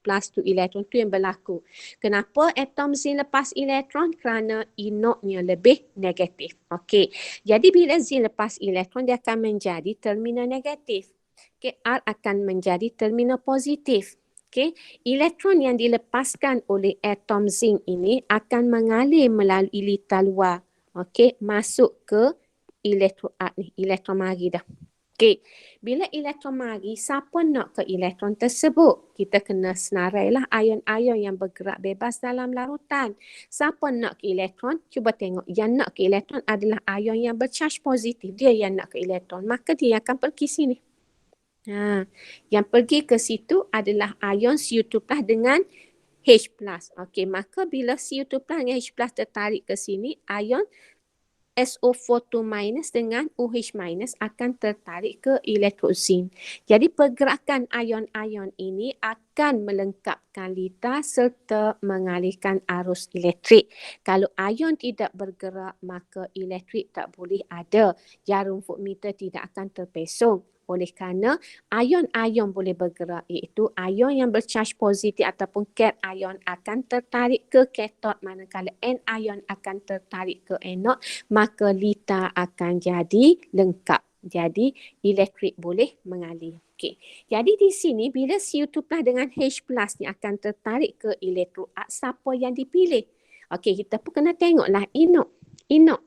plus 2 elektron. Itu yang berlaku. Kenapa atom zinc lepas elektron? Kerana inoknya lebih negatif. Okey. Jadi bila zinc lepas elektron, dia akan menjadi terminal negatif. Okey, R akan menjadi terminal positif. Okay. Elektron yang dilepaskan oleh atom zinc ini akan mengalir melalui litar luar. Okay. Masuk ke elektron ni. Elektron mari dah. Okay. Bila elektron mari, siapa nak ke elektron tersebut? Kita kena senarailah ion-ion yang bergerak bebas dalam larutan. Siapa nak ke elektron? Cuba tengok. Yang nak ke elektron adalah ion yang bercharge positif. Dia yang nak ke elektron. Maka dia akan pergi sini. Yang pergi ke situ adalah ion Cu2+ dengan H+. Okey, maka bila Cu2+ dengan H+ tertarik ke sini, ion SO42- dengan OH- akan tertarik ke elektrod zinc. Jadi pergerakan ion-ion ini akan melengkapkan litar serta mengalihkan arus elektrik. Kalau ion tidak bergerak, maka elektrik tak boleh ada. Jarum voltmeter tidak akan terpesong. Oleh kerana ion-ion boleh bergerak, iaitu ion yang bercharge positif ataupun cation akan tertarik ke kathod, manakala anion akan tertarik ke anode, maka litar akan jadi lengkap. Jadi elektrik boleh mengalir. Okey. Jadi di sini bila Cu2+ dengan H+ ni akan tertarik ke elektrod, siapa yang dipilih? Okey, kita pun kena tengoklah inok. inok.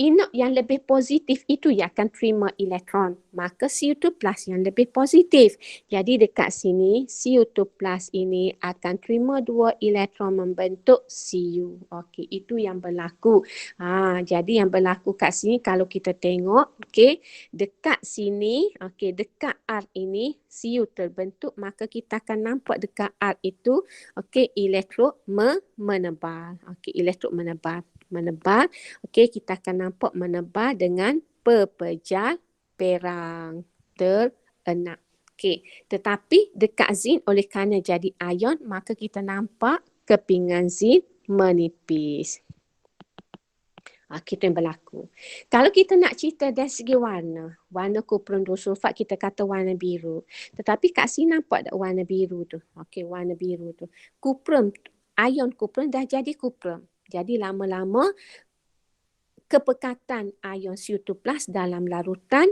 Inok yang lebih positif itu yang akan terima elektron. Maka Cu2 plus yang lebih positif. Jadi dekat sini Cu2 plus ini akan terima 2 elektron membentuk Cu. Okey, itu yang berlaku. Jadi yang berlaku kat sini kalau kita tengok, okey, dekat sini, okey, dekat R ini Cu terbentuk, maka kita akan nampak dekat R itu, okey, elektrod menebar. Okey, elektrod menebar. Okey, kita akan nampak menebar dengan pepejal perang terenak. Okey, tetapi dekat zin oleh kerana jadi ion, maka kita nampak kepingan zin menipis. Kita yang berlaku. Kalau kita nak cerita dari segi warna kupron 2 sulfat kita kata warna biru. Tetapi kat sini nampak tak warna biru tu? Okey, warna biru tu. Kupron, ion kupron dah jadi kupron. Jadi lama-lama kepekatan ion Cu2 plus dalam larutan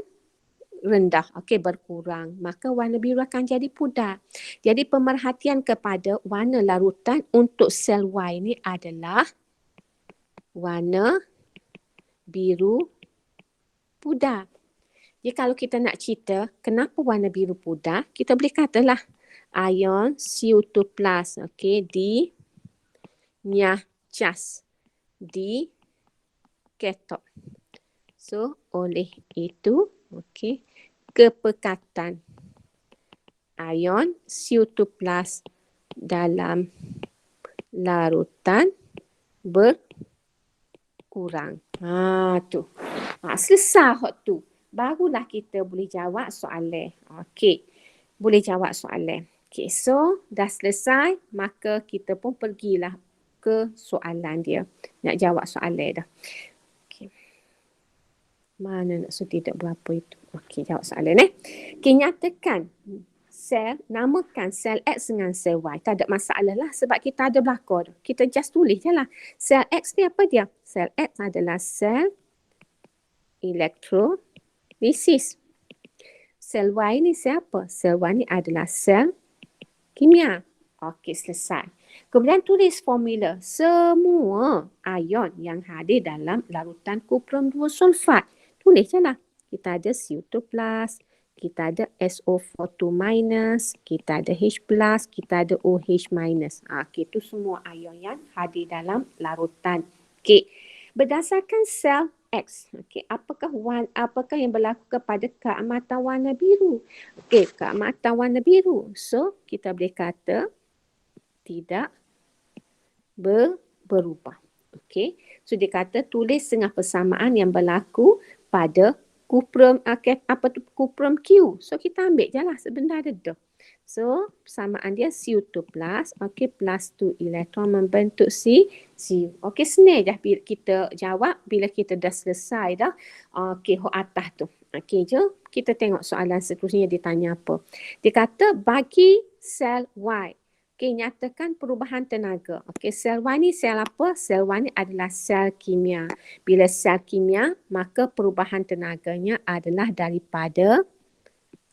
rendah, okey, berkurang. Maka warna biru akan jadi pudar. Jadi pemerhatian kepada warna larutan untuk sel Y ni adalah warna biru pudar. Jadi kalau kita nak cerita kenapa warna biru pudar, kita boleh katalah ion Cu2 plus, okey, di cas di katot. So, oleh itu, okey, kepekatan ion Cu2 plus dalam larutan berkurang. Tu. Selesai hot tu. Barulah kita boleh jawab soalan. Okey. Boleh jawab soalan. Okey, so dah selesai, maka kita pun pergilah ke soalan dia. Nak jawab soalan dah. Okey. Mana nak tidak berapa itu? Okey, jawab soalan Okey, nyatakan sel, namakan sel X dengan sel Y. Tak ada masalah lah sebab kita ada belakang. Kita just tulis je lah. Sel X ni apa dia? Sel X adalah sel elektrolisis. Sel Y ni siapa? Sel Y ni adalah sel kimia. Okey, selesai. Kemudian tulis formula semua ion yang hadir dalam larutan kupron 2 sulfat. Tulis je lah. Kita ada Cu2 plus, kita ada SO42 minus, kita ada H plus, kita ada OH minus. Okey, itu semua ion yang hadir dalam larutan. Okey, berdasarkan sel X, okey, apakah yang berlaku kepada keamatan warna biru? Okey, keamatan warna biru. So, kita boleh kata tidak berubah. Okey, so dia kata tulis setengah persamaan yang berlaku pada kupron kupron Q. So kita ambil je lah sebenarnya tu. So persamaan dia Cu2 plus, okey, plus 2 elektron membentuk Cu. Okey, senang je kita jawab bila kita dah selesai dah. Okey, hok atas tu. Okey, jom kita tengok soalan seterusnya dia tanya apa. Dia kata bagi sel Y, okey, nyatakan perubahan tenaga. Okey, sel Y ni sel apa? Sel Y ni adalah sel kimia. Bila sel kimia, maka perubahan tenaganya adalah daripada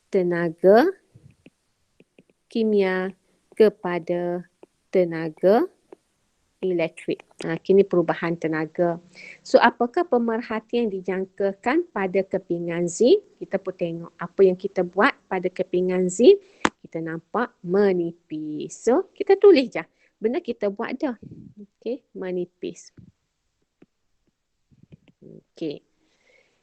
tenaga kimia kepada tenaga elektrik. Kini perubahan tenaga. So, apakah pemerhatian dijangkakan pada kepingan zinc? Kita pun tengok apa yang kita buat pada kepingan zinc. Kita nampak menipis. So, kita tulis je. Benda kita buat dah. Okey, menipis. Okey.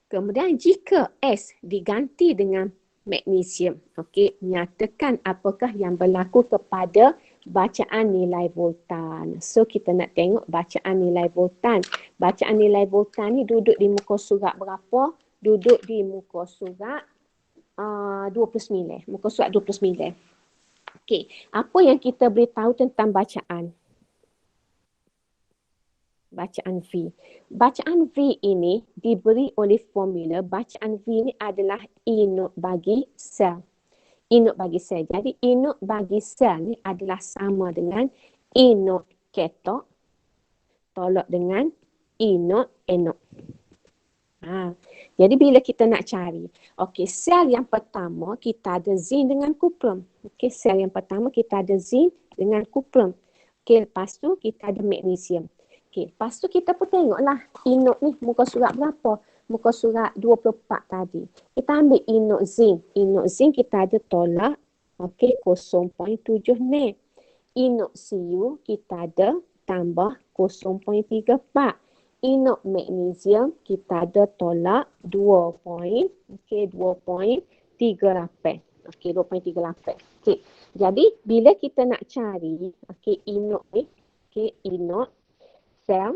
Kemudian jika S diganti dengan magnesium, okey, nyatakan apakah yang berlaku kepada bacaan nilai voltan. So kita nak tengok bacaan nilai voltan. Bacaan nilai voltan ni duduk di muka surat berapa? Duduk di muka surat 29. Muka surat 29. Okey, apa yang kita boleh tahu tentang bacaan? Bacaan V. Bacaan V ini diberi oleh formula bacaan V ini adalah E not bagi sel. E not bagi sel. Jadi E not bagi sel ni adalah sama dengan E not katot tolak dengan E not anod. Jadi bila kita nak cari, okey, sel yang pertama kita ada zinc dengan kupron. Okey, sel yang pertama kita ada zinc dengan kupron. Okey, lepas tu kita ada magnesium. Okey, lepas tu kita pun tengoklah inok ni muka surat berapa? Muka surat 24 tadi. Kita ambil inok zinc. Inok zinc kita ada tolak, okey, 0.7 nem. Inok Cu kita ada tambah 0.34. Inok magnesium kita ada tolak 2.38. Okey, 2.38. Okey. Jadi bila kita nak cari inok ni, inok sel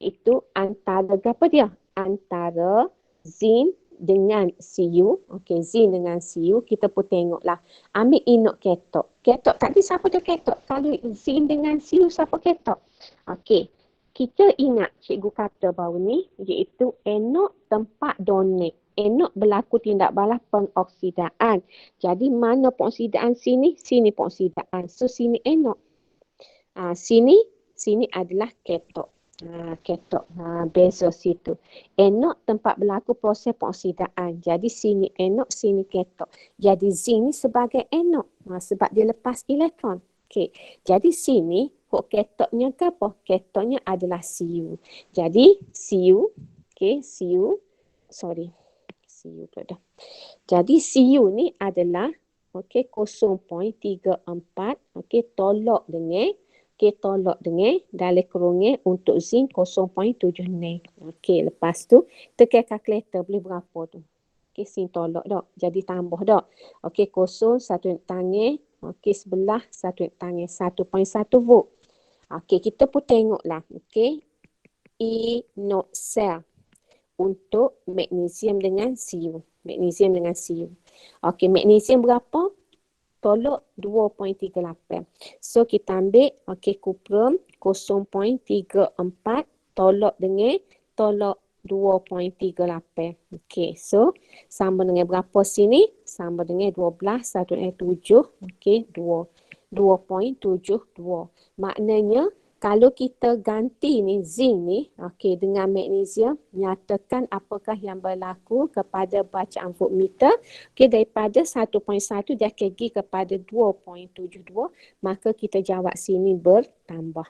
itu antara berapa dia? Antara zinc dengan Cu. Okey, zinc dengan Cu kita pun tengoklah. Ambil inok ketok. Ketok tadi siapa dia ketok? Kalau zinc dengan Cu siapa ketok? Okey. Kita ingat cikgu kata baru ni iaitu enok tempat donate. Enok berlaku tindak balas pengoksidaan. Jadi mana pengoksidaan sini? Sini pengoksidaan. So sini enok. Sini adalah ketok. Ketok. Beza situ. Enok tempat berlaku proses pengoksidaan. Jadi sini enok, sini ketok. Jadi zinc ni sebagai enok. Sebab dia lepas elektron. Okey. Jadi sini kok ketoknya ke apa? Ketoknya adalah Cu. Jadi Cu, okey, Cu pula dah. Jadi Cu ni adalah okey 0.34, okey tolak dengan dalam kurungan untuk zinc 0.7 nem. Okey, lepas tu tekan kalkulator boleh berapa tu? Okey, sini tolak dak. Jadi tambah dak. Okey, 0 satu tangan, okey sebelah satu tangan 1.1 volt. Okey, kita pun tengoklah. Okey. Inok sel untuk magnesium dengan Cu. Magnesium dengan Cu. Okey, magnesium berapa? Tolak 2.38. So kita ambil kuprum 0.34 tolak 2.38. Okey, so sama dengan berapa sini? Sama dengan 12 1/7. Okey, 2.72. Maknanya kalau kita ganti ni zinc ni dengan magnesium, nyatakan apakah yang berlaku kepada bacaan voltmeter. Daripada 1.1 dia akan pergi kepada 2.72, maka kita jawab sini bertambah.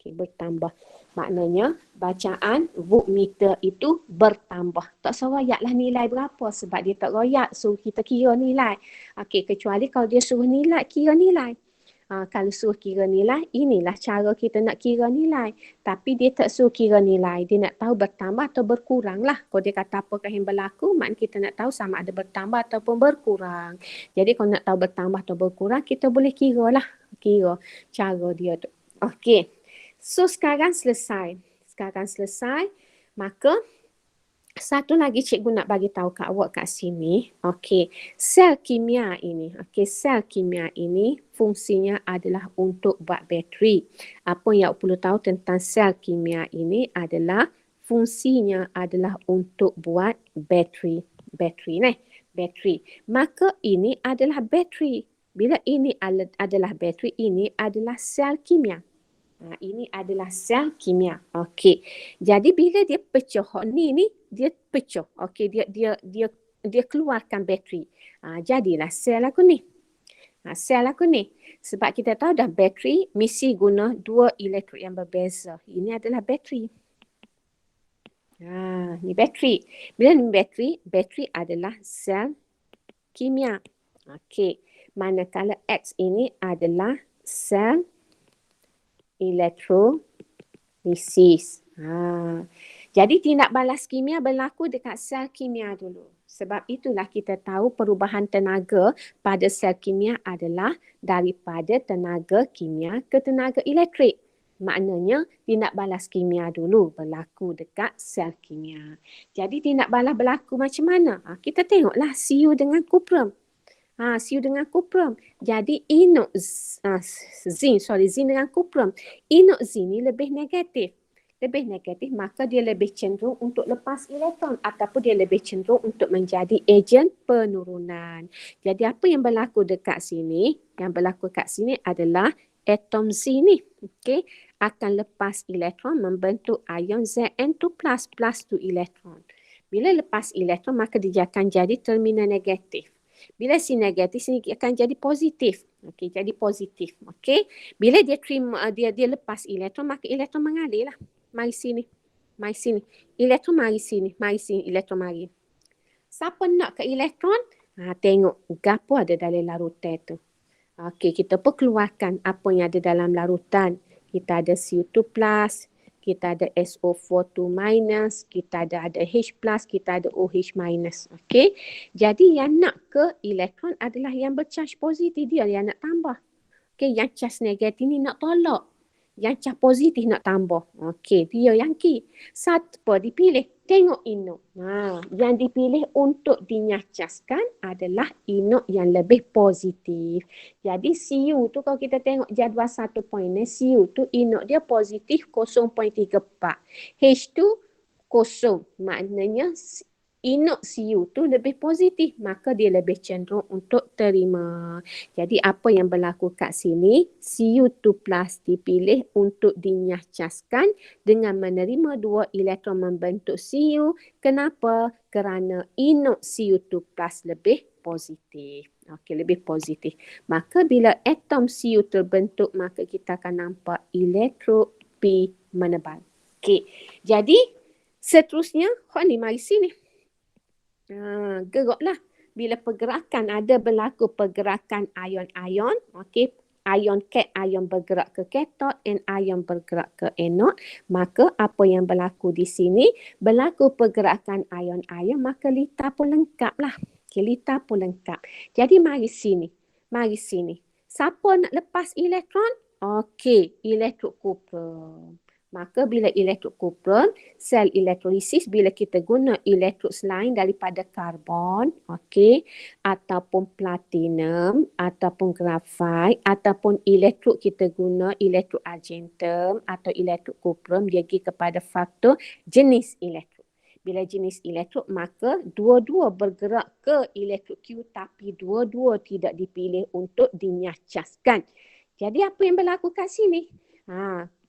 Bertambah. Maknanya bacaan voltmeter itu bertambah. Tak royaklah nilai berapa sebab dia tak royak. So kita kira nilai. Kecuali kalau dia suruh kira nilai. Kalau suruh kira nilai, inilah cara kita nak kira nilai. Tapi dia tak suruh kira nilai. Dia nak tahu bertambah atau berkurang lah. Kalau dia kata apakah yang berlaku, maknanya kita nak tahu sama ada bertambah ataupun berkurang. Jadi kalau nak tahu bertambah atau berkurang, kita boleh kira lah. Kira cara dia tu. Okey. So sekarang selesai. Maka satu lagi cikgu nak bagi tahu kat awak kat sini. Okey, sel kimia ini. Sel kimia ini fungsinya adalah untuk buat bateri. Apa yang awak perlu tahu tentang sel kimia ini adalah fungsinya adalah untuk buat bateri. Bateri. Maka ini adalah bateri. Bila ini adalah bateri, ini adalah sel kimia. Ini adalah sel kimia. Okey. Jadi bila dia pecah ni dia pecah. Okey, dia keluarkan bateri. Jadilah sel aku ni. Sel aku ni. Sebab kita tahu dah bateri mesti guna dua elektron yang berbeza. Ini adalah bateri. Ni bateri. Bila ni bateri adalah sel kimia. Okey. Manakala X ini adalah sel elektrolisis. Jadi tindak balas kimia berlaku dekat sel kimia dulu. Sebab itulah kita tahu perubahan tenaga pada sel kimia adalah daripada tenaga kimia ke tenaga elektrik. Maknanya tindak balas kimia dulu berlaku dekat sel kimia. Jadi tindak balas berlaku macam mana? Kita tengoklah Cu dengan kuprum. Cu dengan kuprum. Jadi inok zinc dengan kuprum. Inok zinc ni lebih negatif. Maka dia lebih cenderung untuk lepas elektron ataupun dia lebih cenderung untuk menjadi ejen penurunan. Jadi apa yang berlaku dekat sini? Yang berlaku kat sini adalah atom zinc ni. Akan lepas elektron membentuk ion Zn2+, plus 2 elektron. Bila lepas elektron maka dia akan jadi terminal negatif. Bila sini negatif, sini akan jadi positif. Okey, jadi positif. Okey. Bila dia terima dia lepas elektron, maka elektron mengalir lah. Mari sini. Mari sini. Elektron mari sini. Mari sini elektron mari. Siapa nak ke elektron? Tengok gapo ada dalam larutan tu. Okey, kita pun keluarkan apa yang ada dalam larutan. Kita ada CO2+, kita ada SO42-, kita ada H+, kita ada OH-. Okey. Jadi yang nak ke elektron adalah yang bercharge positif, dia yang nak tambah. Okey, yang charge negatif ni nak tolak. Yang charge positif nak tambah. Okey, dia yang key. Siapa dipilih? Tengok inok. Yang dipilih untuk dinyacaskan adalah inok yang lebih positif. Jadi Cu tu kalau kita tengok jadual 1 poinnya, Cu tu inok dia positif 0.34. H tu kosong. Maknanya inok Cu tu lebih positif, maka dia lebih cenderung untuk terima. Jadi apa yang berlaku kat sini, Cu2+ dipilih untuk dinyacaskan dengan menerima 2 elektron membentuk Cu. Kenapa? Kerana inok Cu2+ lebih positif. Okey, lebih positif. Maka bila atom Cu terbentuk, maka kita akan nampak elektrod P menebal. Okey. Jadi seterusnya, ni mari sini. Geraklah. Bila pergerakan ada berlaku pergerakan ion-ion, okey, ion bergerak ke kathod and ion bergerak ke anode, maka apa yang berlaku di sini, berlaku pergerakan ion-ion, maka litar pun lengkap lah. Okay, litar pun lengkap. Jadi mari sini. Mari sini. Siapa nak lepas elektron? Okey, elektrod kupron. Maka bila elektrod kupron, sel elektrolisis bila kita guna elektrod selain daripada karbon, okey, ataupun platinum, ataupun grafit, ataupun elektrod kita guna elektrod argentum atau elektrod kupron, dia pergi kepada faktor jenis elektrod. Bila jenis elektrod, maka dua-dua bergerak ke elektrod Q, tapi dua-dua tidak dipilih untuk dinyacaskan. Jadi apa yang berlaku kat sini?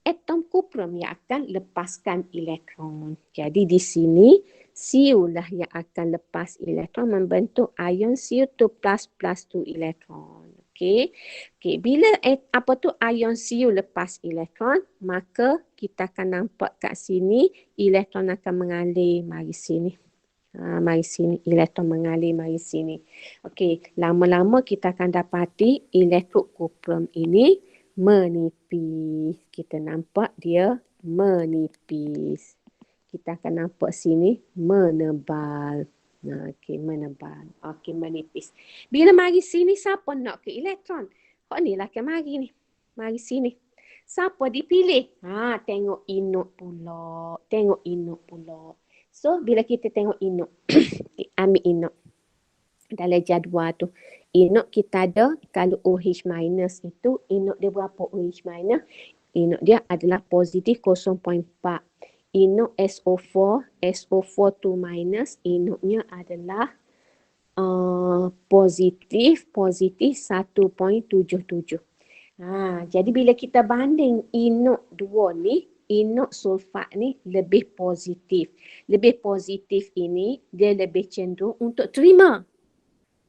Atom kupron yang akan lepaskan elektron. Jadi di sini Cu lah yang akan lepas elektron membentuk ion Cu2+ plus 2 elektron. Okey. Okey, bila apa tu ion Cu lepas elektron, maka kita akan nampak kat sini elektron akan mengalir. Mari sini. Mari sini, elektron mengalir, mari sini. Okey, lama-lama kita akan dapati elektrod kupron ini menipis. Kita nampak dia menipis. Kita akan nampak sini menebal. Okey, menebal. Okey, menipis. Bila mari sini, siapa nak ke elektron? Ni lah ke mari ni. Mari sini. Siapa dipilih? Tengok inok pula. Tengok inok pula. So, bila kita tengok inok, ambil inok dalam jadual tu. Inok kita ada, kalau OH minus itu, inok dia berapa OH minus? Inok dia adalah positif 0.4. Inok SO42 minus, inoknya adalah positif 1.77. Jadi bila kita banding inok dua ni, inok sulfat ni lebih positif. Lebih positif ini, dia lebih cenderung untuk terima.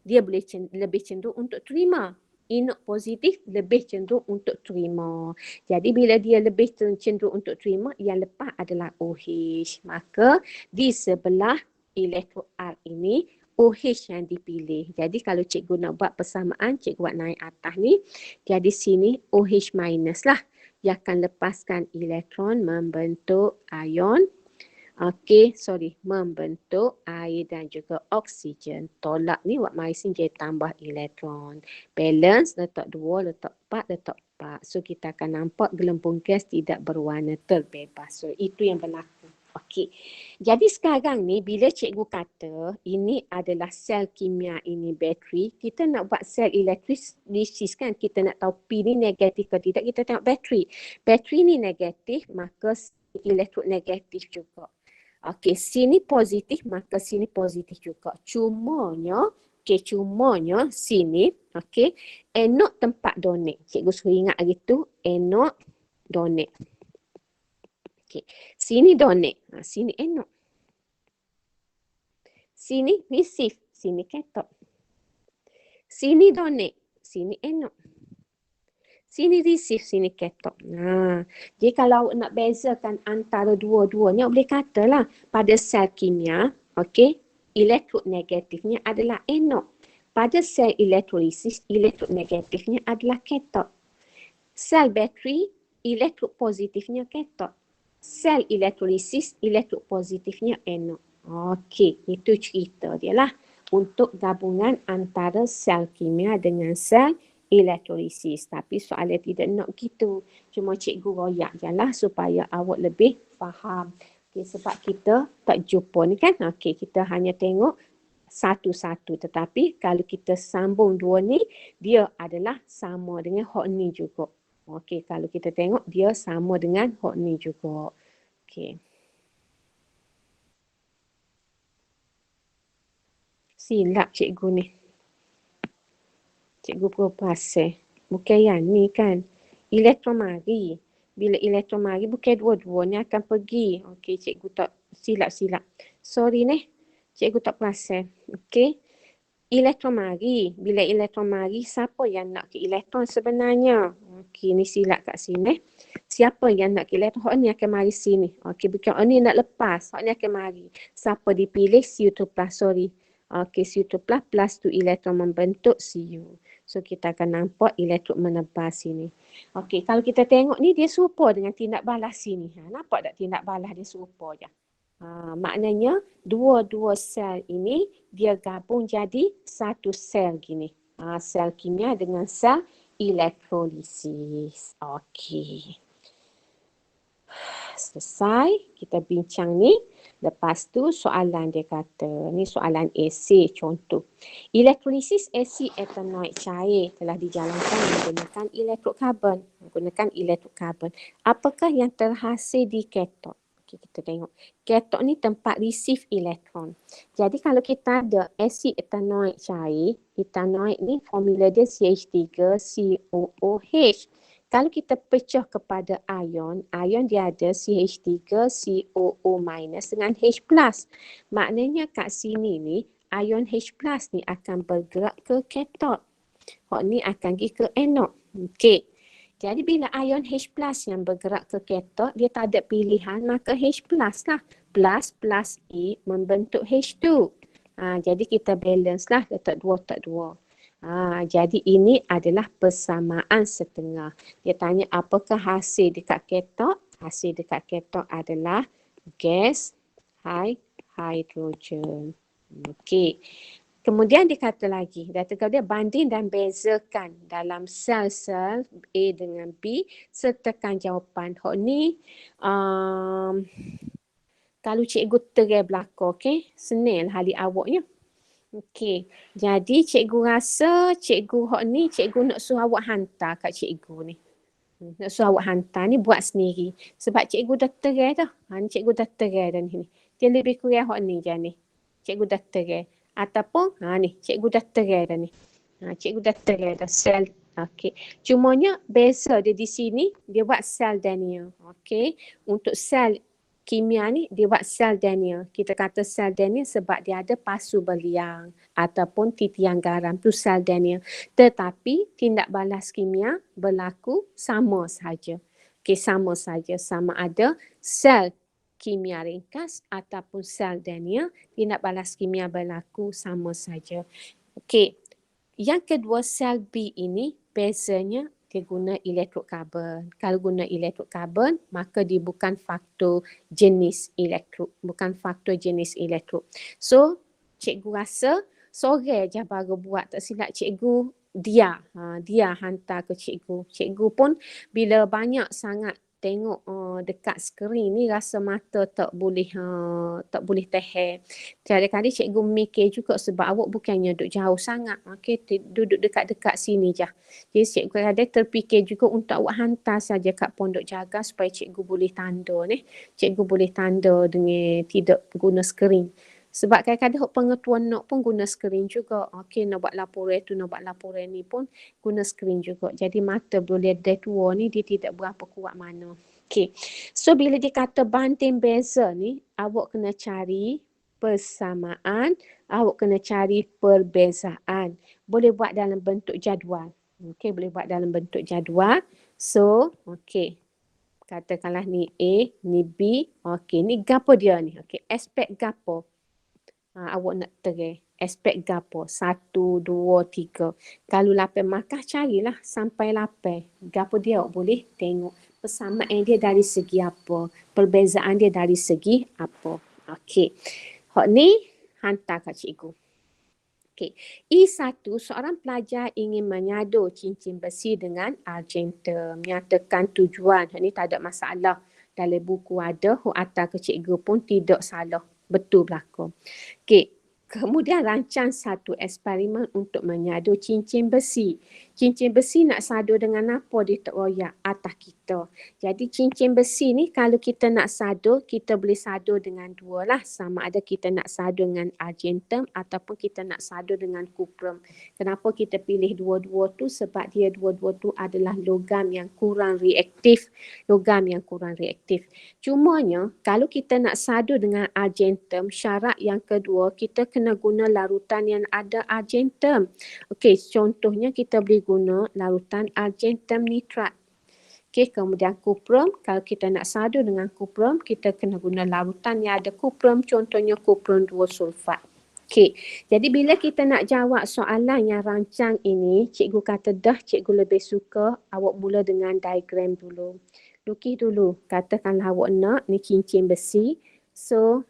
Dia boleh lebih cenderung untuk terima. Inok positif lebih cenderung untuk terima. Jadi bila dia lebih cenderung untuk terima, yang lepas adalah OH. Maka di sebelah elektrod R ini, OH yang dipilih. Jadi kalau cikgu nak buat persamaan, cikgu buat naik atas ni. Jadi sini OH minus lah yang akan lepaskan elektron membentuk ion. Membentuk air dan juga oksigen. Tolak ni buat mari sini jadi tambah elektron. Balance, letak 2, letak 4, letak 4. So kita akan nampak gelembung gas tidak berwarna terbebas. So itu yang berlaku. Okey. Jadi sekarang ni bila cikgu kata ini adalah sel kimia, ini bateri, kita nak buat sel elektrolisis kan, kita nak tahu P ni negatif ke tidak, kita tengok bateri. Bateri ni negatif, maka elektrod negatif juga. Okey, sini positif, maka sini positif juga. Cumanya sini, okey, anode tempat donate. Cikgu suruh ingat gitu, anode donate. Okey, sini donate. Sini anode. Sini receive, sini cathode. Sini donate, sini anode. Sini receive, sini cathode. Jadi kalau awak nak bezakan antara dua-duanya, boleh katalah pada sel kimia, okey, elektrod negatifnya adalah anode. Pada sel elektrolisis, elektrod negatifnya adalah cathode. Sel bateri, elektrod positifnya cathode. Sel elektrolisis, elektrod positifnya anode. Okey, itu cerita dia lah untuk gabungan antara sel kimia dengan sel elektrolisis. Tapi soalan tidak nak gitu. Cuma cikgu royak je lah supaya awak lebih faham. Okay, sebab kita tak jumpa ni kan. Okay, kita hanya tengok satu-satu. Tetapi kalau kita sambung dua ni, dia adalah sama dengan hok ni juga. Okay, kalau kita tengok dia sama dengan hok ni juga. Okay. Silap cikgu ni. Cikgu berpasal. Bukan yang ni kan. Elektron mari. Bila elektron mari bukan dua-duanya akan pergi. Okey, cikgu tak silap-silap. Sorry ni. Cikgu tak perasan. Okey. Elektron mari. Bila elektron mari, siapa yang nak ke elektron sebenarnya? Okey, ni silap kat sini. Siapa yang nak ke elektron? Hak ni akan mari sini. Okey, bukan hak ni nak lepas. Hak ni akan mari. Siapa dipilih? Cu2+, sorry. Okey, Cu2+ plus 2 elektron membentuk Cu. So, kita akan nampak elektron menebas sini. Okey, kalau kita tengok ni, dia serupa dengan tindak balas sini. Nampak tak tindak balas dia serupa je? Maknanya, dua-dua sel ini, dia gabung jadi satu sel gini. Sel kimia dengan sel elektrolisis. Okey. Selesai, kita bincang ni. Lepas tu soalan dia kata, ni soalan esei contoh. Elektrolisis asid etanoik cair telah dijalankan menggunakan elektrod karbon. Apakah yang terhasil di katod? Okay, kita tengok. Katod ni tempat receive elektron. Jadi kalau kita ada asid etanoik cair, etanoik ni formula dia CH3COOH. Kalau kita pecah kepada ion dia ada CH3COO- dengan H+. Maknanya kat sini ni, ion H+ ni akan bergerak ke katod. Hak ni akan pergi ke anode. Okey. Jadi bila ion H+ yang bergerak ke katod, dia tak ada pilihan, maka H+ lah. Plus E membentuk H2. Jadi kita balance lah, letak 2. Jadi ini adalah persamaan setengah. Dia tanya apakah hasil dekat katod? Hasil dekat katod adalah gas hidrogen. Okey. Kemudian dia kata lagi, kata dia banding dan bezakan dalam sel-sel A dengan B sertakan jawapan. Hak ni kalau cikgu terai belakang, okey? Senil hali awaknya. Okey, jadi cikgu rasa cikgu hak ni, cikgu nak suruh awak hantar kat cikgu ni. Nak suruh awak hantar ni buat sendiri. Sebab cikgu dah terai dah. Ni cikgu dah terai dah ni. Dia lebih kurang hak ni je ni. Cikgu dah terai. Ataupun, ni, cikgu dah terai dah ni. Cikgu dah terai dah sel. Okey. Cumanya beza dia di sini, dia buat sel Daniel. Okey. Untuk sel kimia ni dia buat sel Daniel. Kita kata sel Daniel sebab dia ada pasu beliang ataupun titian garam tu sel Daniel. Tetapi tindak balas kimia berlaku sama saja. Okey, sama saja. Sama ada sel kimia ringkas ataupun sel Daniel, tindak balas kimia berlaku sama saja. Okey. Yang kedua sel B ini bezanya dia guna elektrod karbon. Kalau guna elektrod karbon, maka dia bukan faktor jenis elektrod. Bukan faktor jenis elektrod. So, cikgu rasa sore je baru buat. Tak silap cikgu dia. Dia hantar ke cikgu. Cikgu pun bila banyak sangat tengok dekat skrin ni rasa mata tak boleh tahan. Kadang-kadang cikgu mikir juga sebab awak bukannya duduk jauh sangat. Okey, duduk dekat-dekat sini je. Jadi cikgu kadang terfikir juga untuk awak hantar saja kat pondok jaga supaya cikgu boleh tanda ni. Cikgu boleh tanda dengan tidak guna skrin. Sebab kadang-kadang pengetuan nak pun guna skrin juga. Okey, nak buat laporan tu, nak buat laporan ni pun guna skrin juga. Jadi mata boleh ada tua ni dia tidak berapa kuat mana. Okey. So bila dia kata banding beza ni, awak kena cari persamaan, awak kena cari perbezaan. Boleh buat dalam bentuk jadual. Okey, boleh buat dalam bentuk jadual. So, okey. Katakanlah ni A, ni B. Okey, ni gapo dia ni? Okey, aspek gapo? Awak nak terai. Aspek gapo? 1, 2, 3. Kalau 8 markah, carilah sampai 8. Gapo dia awak boleh tengok. Persamaan dia dari segi apa? Perbezaan dia dari segi apa? Okey. Hak ni hantar kat cikgu. Okey. E1, seorang pelajar ingin menyadur cincin besi dengan argentum. Nyatakan tujuan. Hak ni tak ada masalah. Dalam buku ada, hak hantar ke cikgu pun tidak salah. Betul berlaku. Okey. Kemudian rancang satu eksperimen untuk menyadur cincin besi. Cincin besi nak sadur dengan apa dia tak royak atas kita. Jadi cincin besi ni kalau kita nak sadur, kita boleh sadur dengan dua lah. Sama ada kita nak sadur dengan argentum ataupun kita nak sadur dengan cuprum. Kenapa kita pilih dua-dua tu? Sebab dia dua-dua tu adalah logam yang kurang reaktif. Logam yang kurang reaktif. Cumanya kalau kita nak sadur dengan argentum, syarat yang kedua kita kena guna larutan yang ada argentum. Okey, contohnya kita boleh guna larutan argentum nitrat. Okey, kemudian cuprum, kalau kita nak sadur dengan cuprum, kita kena guna larutan yang ada cuprum, contohnya cuprum 2 sulfat. Okey, jadi bila kita nak jawab soalan yang rancang ini, cikgu kata dah cikgu lebih suka awak mula dengan diagram dulu. Lukis dulu, katakanlah awak nak ni cincin besi, so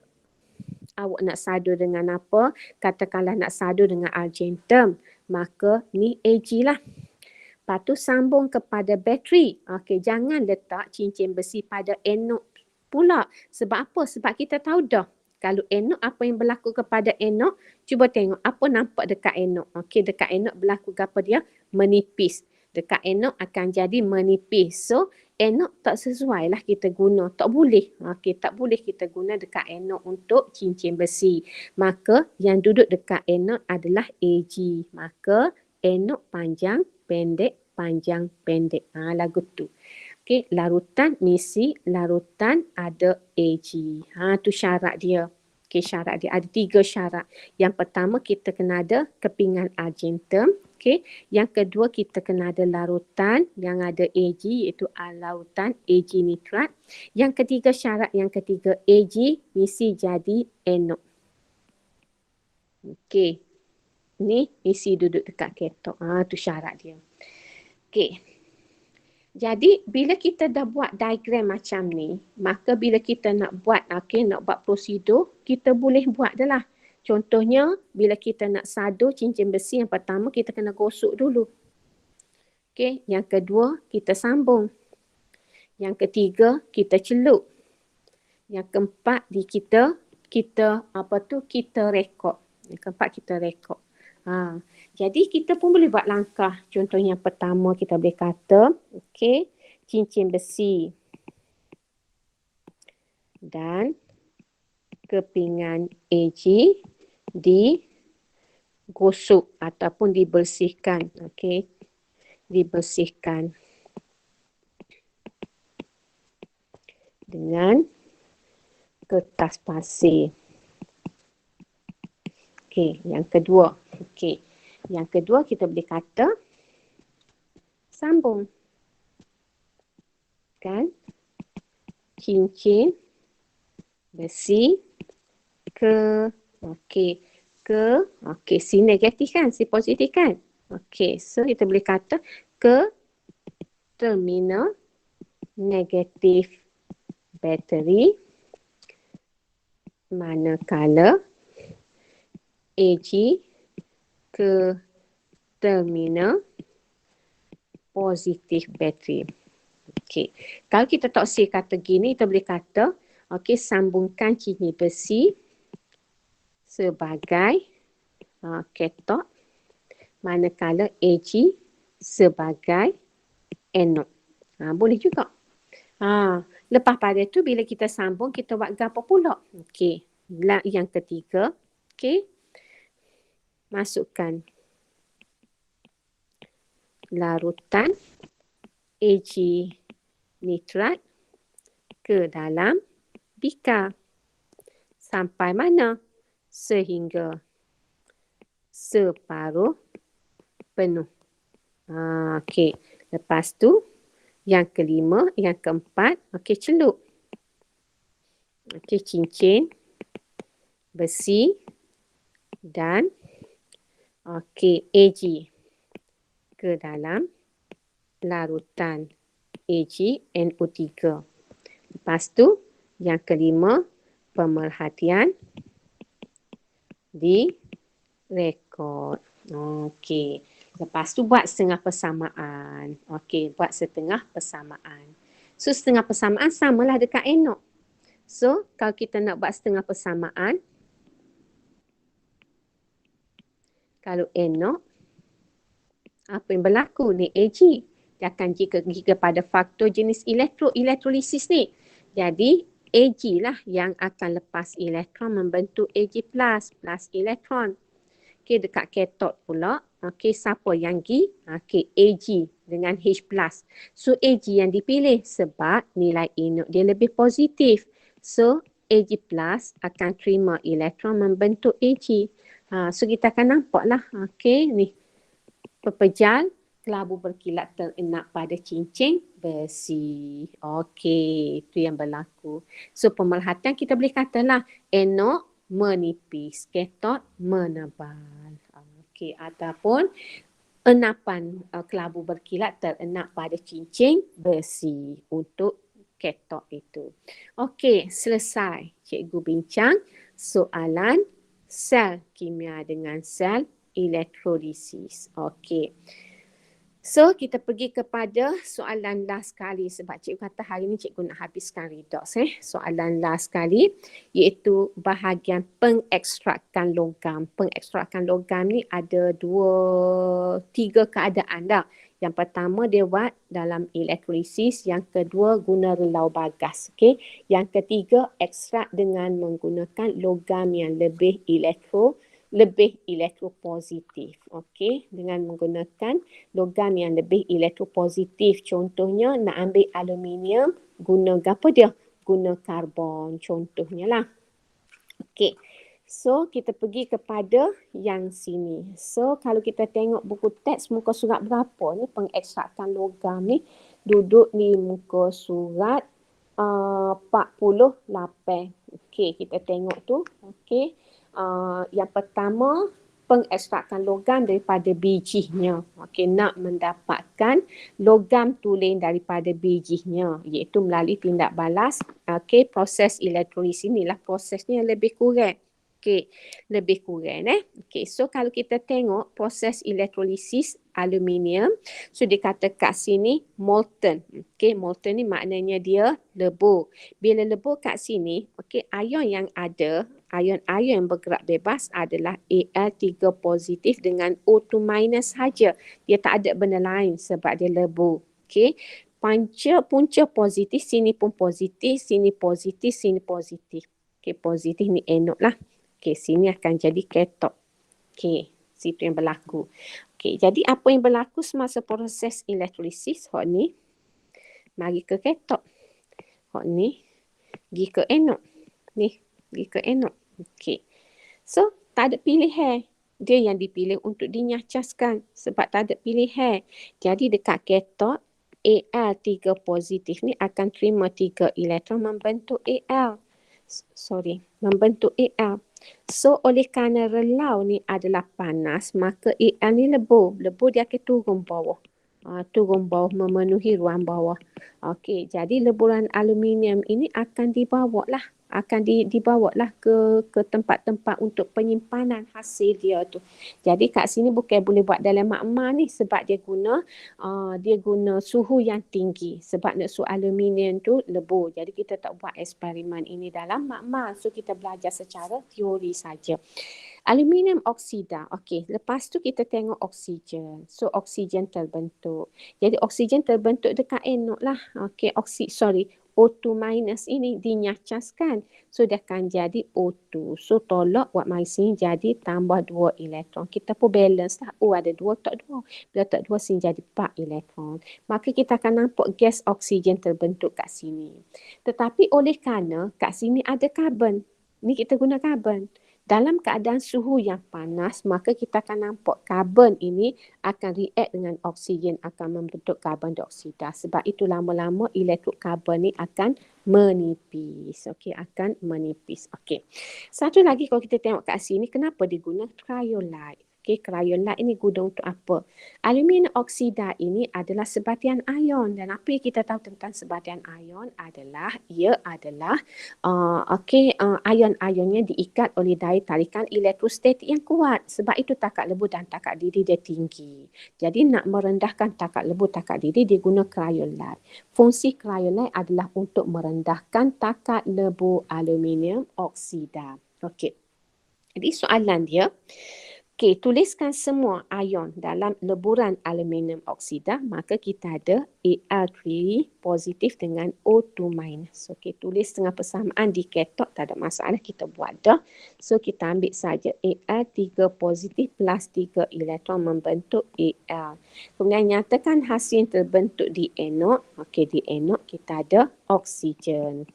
awak nak sadur dengan apa? Katakanlah nak sadur dengan argentum, maka ni Ag lah. Lepas tu sambung kepada bateri. Okey, jangan letak cincin besi pada anode pula. Sebab apa? Sebab kita tahu dah. Kalau anode, apa yang berlaku kepada anode? Cuba tengok apa nampak dekat anode. Okey, dekat anode berlaku apa dia? Menipis. Dekat anode akan jadi menipis. So, anode tak sesuai lah kita guna. Tak boleh. Okey, tak boleh kita guna dekat anode untuk cincin besi. Maka yang duduk dekat anode adalah Ag. Maka anode panjang, pendek, panjang, pendek. Lagu tu. Okey, larutan misi, larutan ada Ag. Tu syarat dia. Okey, syarat dia. Ada 3 syarat. Yang pertama kita kena ada kepingan argentum. Okey, yang kedua kita kena ada larutan yang ada Ag, iaitu larutan Ag nitrat. Yang ketiga syarat yang ketiga Ag mesti jadi anode. Okey. Ni isi duduk dekat ketok. Tu syarat dia. Okey. Jadi bila kita dah buat diagram macam ni, maka bila kita nak buat, nak buat prosedur, kita boleh buat dah lah. Contohnya bila kita nak sadur cincin besi, yang pertama kita kena gosok dulu. Okey, yang kedua kita sambung. Yang ketiga kita celup. Yang keempat kita rekod. Yang keempat kita rekod. Jadi kita pun boleh buat langkah. Contohnya yang pertama kita boleh kata, okey, cincin besi dan kepingan Ag digosok ataupun dibersihkan. Okey, dibersihkan dengan kertas pasir. Okey, yang kedua. Okey, yang kedua kita boleh kata sambung. Kan? Cincin besi ke, si negatif kan, si positif kan? Okey, so kita boleh kata ke terminal negatif bateri manakala Ag ke terminal positif bateri. Okey, kalau kita tak say kata gini, kita boleh kata, okey, sambungkan cincin besi sebagai katot manakala Ag sebagai anode. Boleh juga. Lepas pada tu bila kita sambung, kita buat gapo pula? Okey, yang ketiga, okey, masukkan larutan Ag nitrat ke dalam bikar. Sampai mana? sehingga separuh penuh. Okey. Lepas tu, yang kelima, yang keempat, okey, celup. Okey, cincin, besi dan okey, AG ke dalam larutan AgNO3. Lepas tu, yang kelima, pemerhatian direkod. Okey. Lepas tu buat setengah persamaan. Okey, buat setengah persamaan. So, setengah persamaan samalah dekat NO. So, kalau kita nak buat setengah persamaan, kalau NO, apa yang berlaku ni? AG. Dia akan jika pada faktor jenis elektrolisis ni. Jadi, AG lah yang akan lepas elektron membentuk Ag+, plus elektron. Okey, dekat katot pula. Okey, siapa yang G? Okey, Ag dengan H+. So, Ag yang dipilih sebab nilai inut dia lebih positif. So, Ag+ akan terima elektron membentuk Ag. So, kita akan nampak lah. Okey, ni. Pepejal kelabu berkilat terenak pada cincin besi. Okey, itu yang berlaku. So, pemerhatian kita boleh katalah NO menipis, katot menebal. Okey, ataupun enapan kelabu berkilat terenak pada cincin besi untuk katot itu. Okey, selesai cikgu bincang soalan sel kimia dengan sel elektrolisis. Okey. So, kita pergi kepada soalan last sekali sebab cikgu kata hari ni cikgu nak habiskan redox. Soalan last sekali iaitu bahagian pengekstrakan logam. Pengekstrakan logam ni ada tiga keadaan dah. Yang pertama dia buat dalam elektrolisis, yang kedua guna relau bagas. Okay. Yang ketiga ekstrak dengan menggunakan logam yang lebih elektropositif. Okey, dengan menggunakan logam yang lebih elektropositif. Contohnya nak ambil aluminium guna apa dia? Guna karbon contohnya lah. Okey. So, kita pergi kepada yang sini. So, kalau kita tengok buku teks muka surat berapa ni pengekstrakan logam ni duduk di muka surat 48. Okey, kita tengok tu. Okey. Yang pertama, pengekstrakan logam daripada bijinya. Okey, nak mendapatkan logam tulen daripada bijinya iaitu melalui tindak balas. Okey, proses elektrolisis inilah prosesnya yang lebih kurang. Okey, lebih kurang Okey, so kalau kita tengok proses elektrolisis aluminium, so dia kata kat sini molten. Okey, molten ni maknanya dia lebur. Bila lebur kat sini, okey, ion yang ada, ion-ion yang bergerak bebas adalah Al3 positif dengan O2 minus saja. Dia tak ada benda lain sebab dia lebur. Okey. Punca positif, sini pun positif, sini positif, sini positif. Okey, positif ni anode lah. Okey, sini akan jadi katot. Okey, situ yang berlaku. Okey, jadi apa yang berlaku semasa proses elektrolisis? Hak ni mari ke katot. Hak ni pergi ke anode. Ni, pergi ke anode. Okey. So, tak ada pilihan. Dia yang dipilih untuk dinyacaskan sebab tak ada pilihan. Jadi dekat katot, Al3 positif ni akan terima 3 elektron membentuk membentuk Al. So, oleh kerana relau ni adalah panas, maka Al ni lebur. Lebur dia akan turun bawah. Turun bawah memenuhi ruang bawah. Okey, jadi leburan aluminium ini akan dibawa lah ke tempat-tempat untuk penyimpanan hasil dia tu. Jadi kat sini bukan boleh buat dalam makmal ni sebab dia guna suhu yang tinggi sebab nak aluminium tu lebur. Jadi kita tak buat eksperimen ini dalam makmal. So kita belajar secara teori saja. Aluminium oksida. Okey, lepas tu kita tengok oksigen. So oksigen terbentuk. Jadi oksigen terbentuk dekat anode lah. Okey, O2 minus ini dinyacaskan. So, dia akan jadi O2. So, tolak buat mari sini jadi tambah 2 elektron. Kita pun balance lah. Oh, ada 2 tak 2. Bila tak 2 sini jadi 4 elektron. Maka kita akan nampak gas oksigen terbentuk kat sini. Tetapi oleh kerana kat sini ada karbon. Ni kita guna karbon. Dalam keadaan suhu yang panas, maka kita akan nampak karbon ini akan react dengan oksigen, akan membentuk karbon dioksida. Sebab itu lama-lama elektrod karbon ni akan menipis. Okey, akan menipis. Okey. Satu lagi kalau kita tengok kat sini, kenapa diguna cryolite? Okey, cryolite ini guna untuk apa? Aluminium oksida ini adalah sebatian ion, dan apa yang kita tahu tentang sebatian ion adalah ia adalah ion-ionnya diikat oleh daya tarikan elektrostatik yang kuat. Sebab itu takat lebur dan takat diri dia tinggi. Jadi nak merendahkan takat lebur, takat diri, dia guna cryolite. Fungsi cryolite adalah untuk merendahkan takat lebur aluminium oksida. Okey. Jadi soalan dia, okey, tuliskan semua ion dalam leburan aluminium oksida, maka kita ada Al3 positif dengan O2 minus. Okey, tulis dengan persamaan di katok, tak ada masalah, kita buat dah. So kita ambil saja Al3 positif plus 3 elektron membentuk Al. Kemudian nyatakan hasil yang terbentuk di anod. Okey, di anod kita ada oksigen.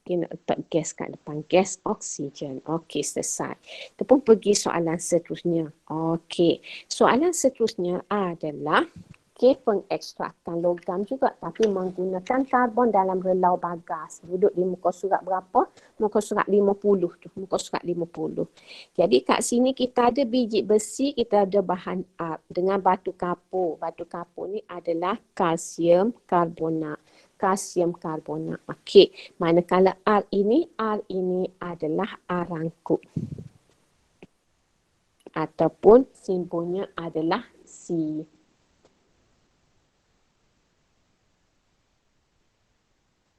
Kita nak letak gas kat depan, gas oksigen. Okey, selesai. Kita pun pergi soalan seterusnya. Okey, soalan seterusnya adalah pengekstrakan logam juga tapi menggunakan karbon dalam relau bagas. Duduk di muka surat berapa? Muka surat 50 tu. Muka surat 50. Jadi kat sini kita ada biji besi, kita ada bahan ap dengan batu kapur. Batu kapur ni adalah kalsium karbonat. Kalsium karbonat. Okey, manakala R ini adalah arangkut. Ataupun simbolnya adalah C.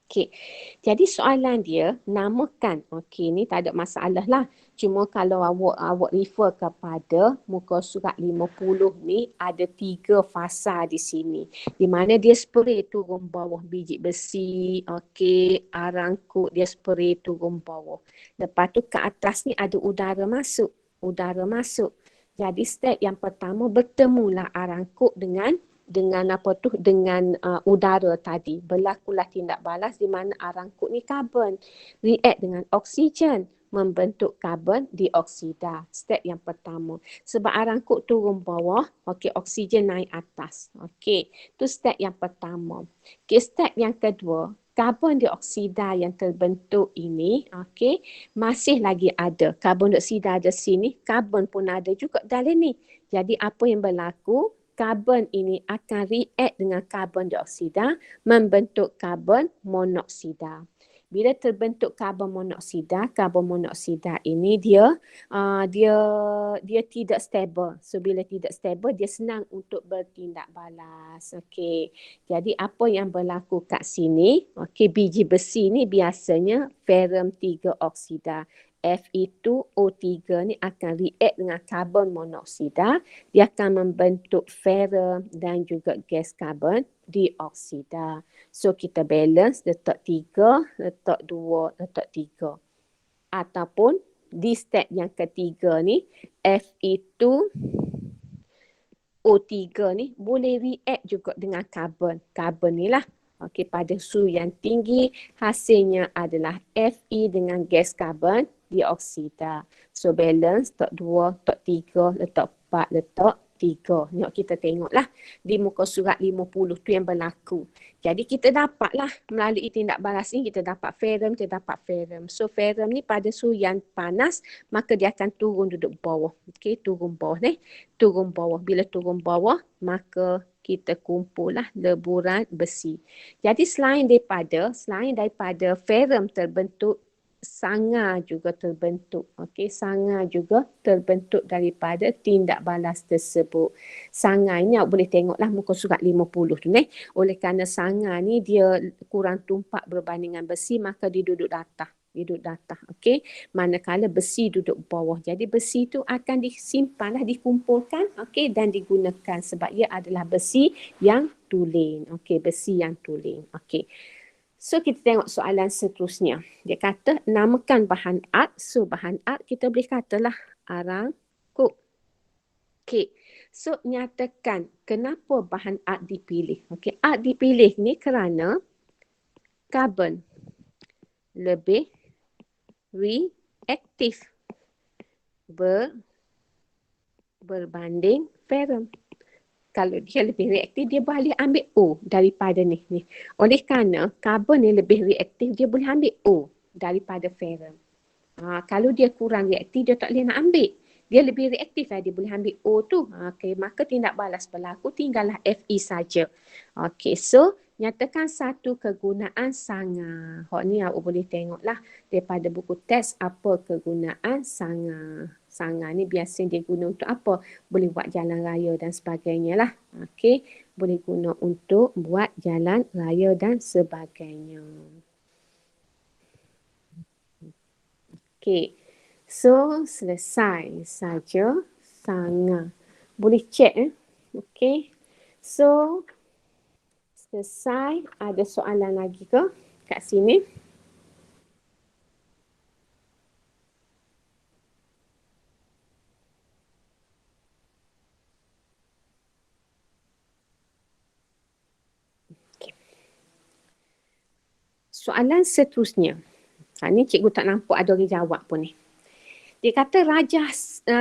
Okey, jadi soalan dia namakan. Okey, ni tak ada masalah lah. Cuma kalau awak refer kepada muka surat 50 ni, ada 3 fasa di sini. Di mana dia spray turun bawah biji besi, okey, arangkut dia spray turun bawah. Lepas tu ke atas ni ada udara masuk. Udara masuk. Jadi step yang pertama, bertemulah arangkut dengan udara tadi. Berlakulah tindak balas di mana arangkut ni karbon react dengan oksigen membentuk karbon dioksida. Step yang pertama. Sebab arangkut turun bawah, okey, oksigen naik atas. Okey, tu step yang pertama. Okey, step yang kedua, karbon dioksida yang terbentuk ini, okey, masih lagi ada. Karbon dioksida ada sini, karbon pun ada juga dalam ni. Jadi apa yang berlaku? Karbon ini akan react dengan karbon dioksida membentuk karbon monoksida. Bila terbentuk karbon monoksida ini dia tidak stabil. So bila tidak stabil, dia senang untuk bertindak balas. Okey. Jadi apa yang berlaku kat sini? Okey, biji besi ni biasanya ferrum 3 oksida. Fe2O3 ni akan react dengan karbon monoksida, dia akan membentuk ferrum dan juga gas karbon dioksida. So kita balance, letak 3, letak 2, letak 3. Ataupun di step yang ketiga ni, Fe2O3 ni boleh react juga dengan karbon. Karbon ni lah. Okey, pada suhu yang tinggi hasilnya adalah Fe dengan gas karbon dioksida. So balance, letak 2, letak 3, letak 4, letak 3. Tengok, kita tengoklah di muka surat 50 tu yang berlaku. Jadi kita dapatlah melalui tindak balas ni, kita dapat ferrum, kita dapat ferrum. So ferrum ni pada suhu yang panas, maka dia akan turun duduk bawah. Okey, turun bawah ni. Turun bawah. Bila turun bawah, maka kita kumpullah leburan besi. Jadi selain daripada ferrum terbentuk, sanga juga terbentuk. Okey, sanga juga terbentuk daripada tindak balas tersebut. Sanga ini awak boleh tengoklah muka surat 50 tu ni. Oleh kerana sanga ni dia kurang tumpak berbandingan besi, maka dia duduk datah. Okey, manakala besi duduk bawah. Jadi besi tu akan disimpanlah, dikumpulkan, okey, dan digunakan sebab ia adalah besi yang tulen. Okey, besi yang tulen. Okey. So kita tengok soalan seterusnya. Dia kata namakan bahan art. So bahan art kita boleh katalah arangkut. Okey. So nyatakan kenapa bahan art dipilih. Okey, art dipilih ni kerana karbon lebih aktif berbanding ferrum. Kalau dia lebih reaktif, dia boleh ambil O daripada ni. Oleh kerana karbon ni lebih reaktif, dia boleh ambil O daripada ferrum. Kalau dia kurang reaktif, dia tak boleh nak ambil. Dia lebih reaktif lah, dia boleh ambil O tu. Okay, maka tindak balas berlaku, tinggallah Fe saja. Okay, so nyatakan satu kegunaan sanga. Hak ni awak boleh tengok lah daripada buku teks apa kegunaan sanga. Sanga ni biasa dia guna untuk apa? Boleh buat jalan raya dan sebagainya lah. Okay, boleh guna untuk buat jalan raya dan sebagainya. Okay, so selesai saja sanga. Boleh cek Okay, so selesai. Ada soalan lagi ke kat sini? Soalan seterusnya. Ni cikgu tak nampak ada orang jawab pun ni. Dia kata rajah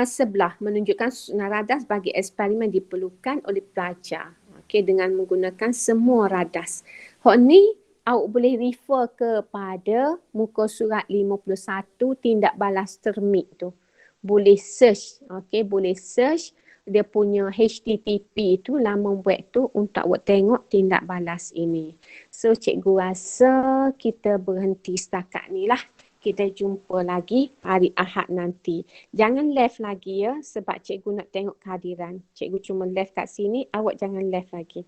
sebelah menunjukkan susunan radas bagi eksperimen diperlukan oleh pelajar. Okay, dengan menggunakan semua radas. Hak ni awak boleh refer kepada muka surat 51 tindak balas termik tu. Boleh search. Okay, boleh search dia punya HTTP tu, laman web tu untuk awak tengok tindak balas ini. So cikgu rasa kita berhenti setakat ni lah. Kita jumpa lagi hari Ahad nanti. Jangan left lagi ya sebab cikgu nak tengok kehadiran. Cikgu cuma left kat sini, awak jangan left lagi.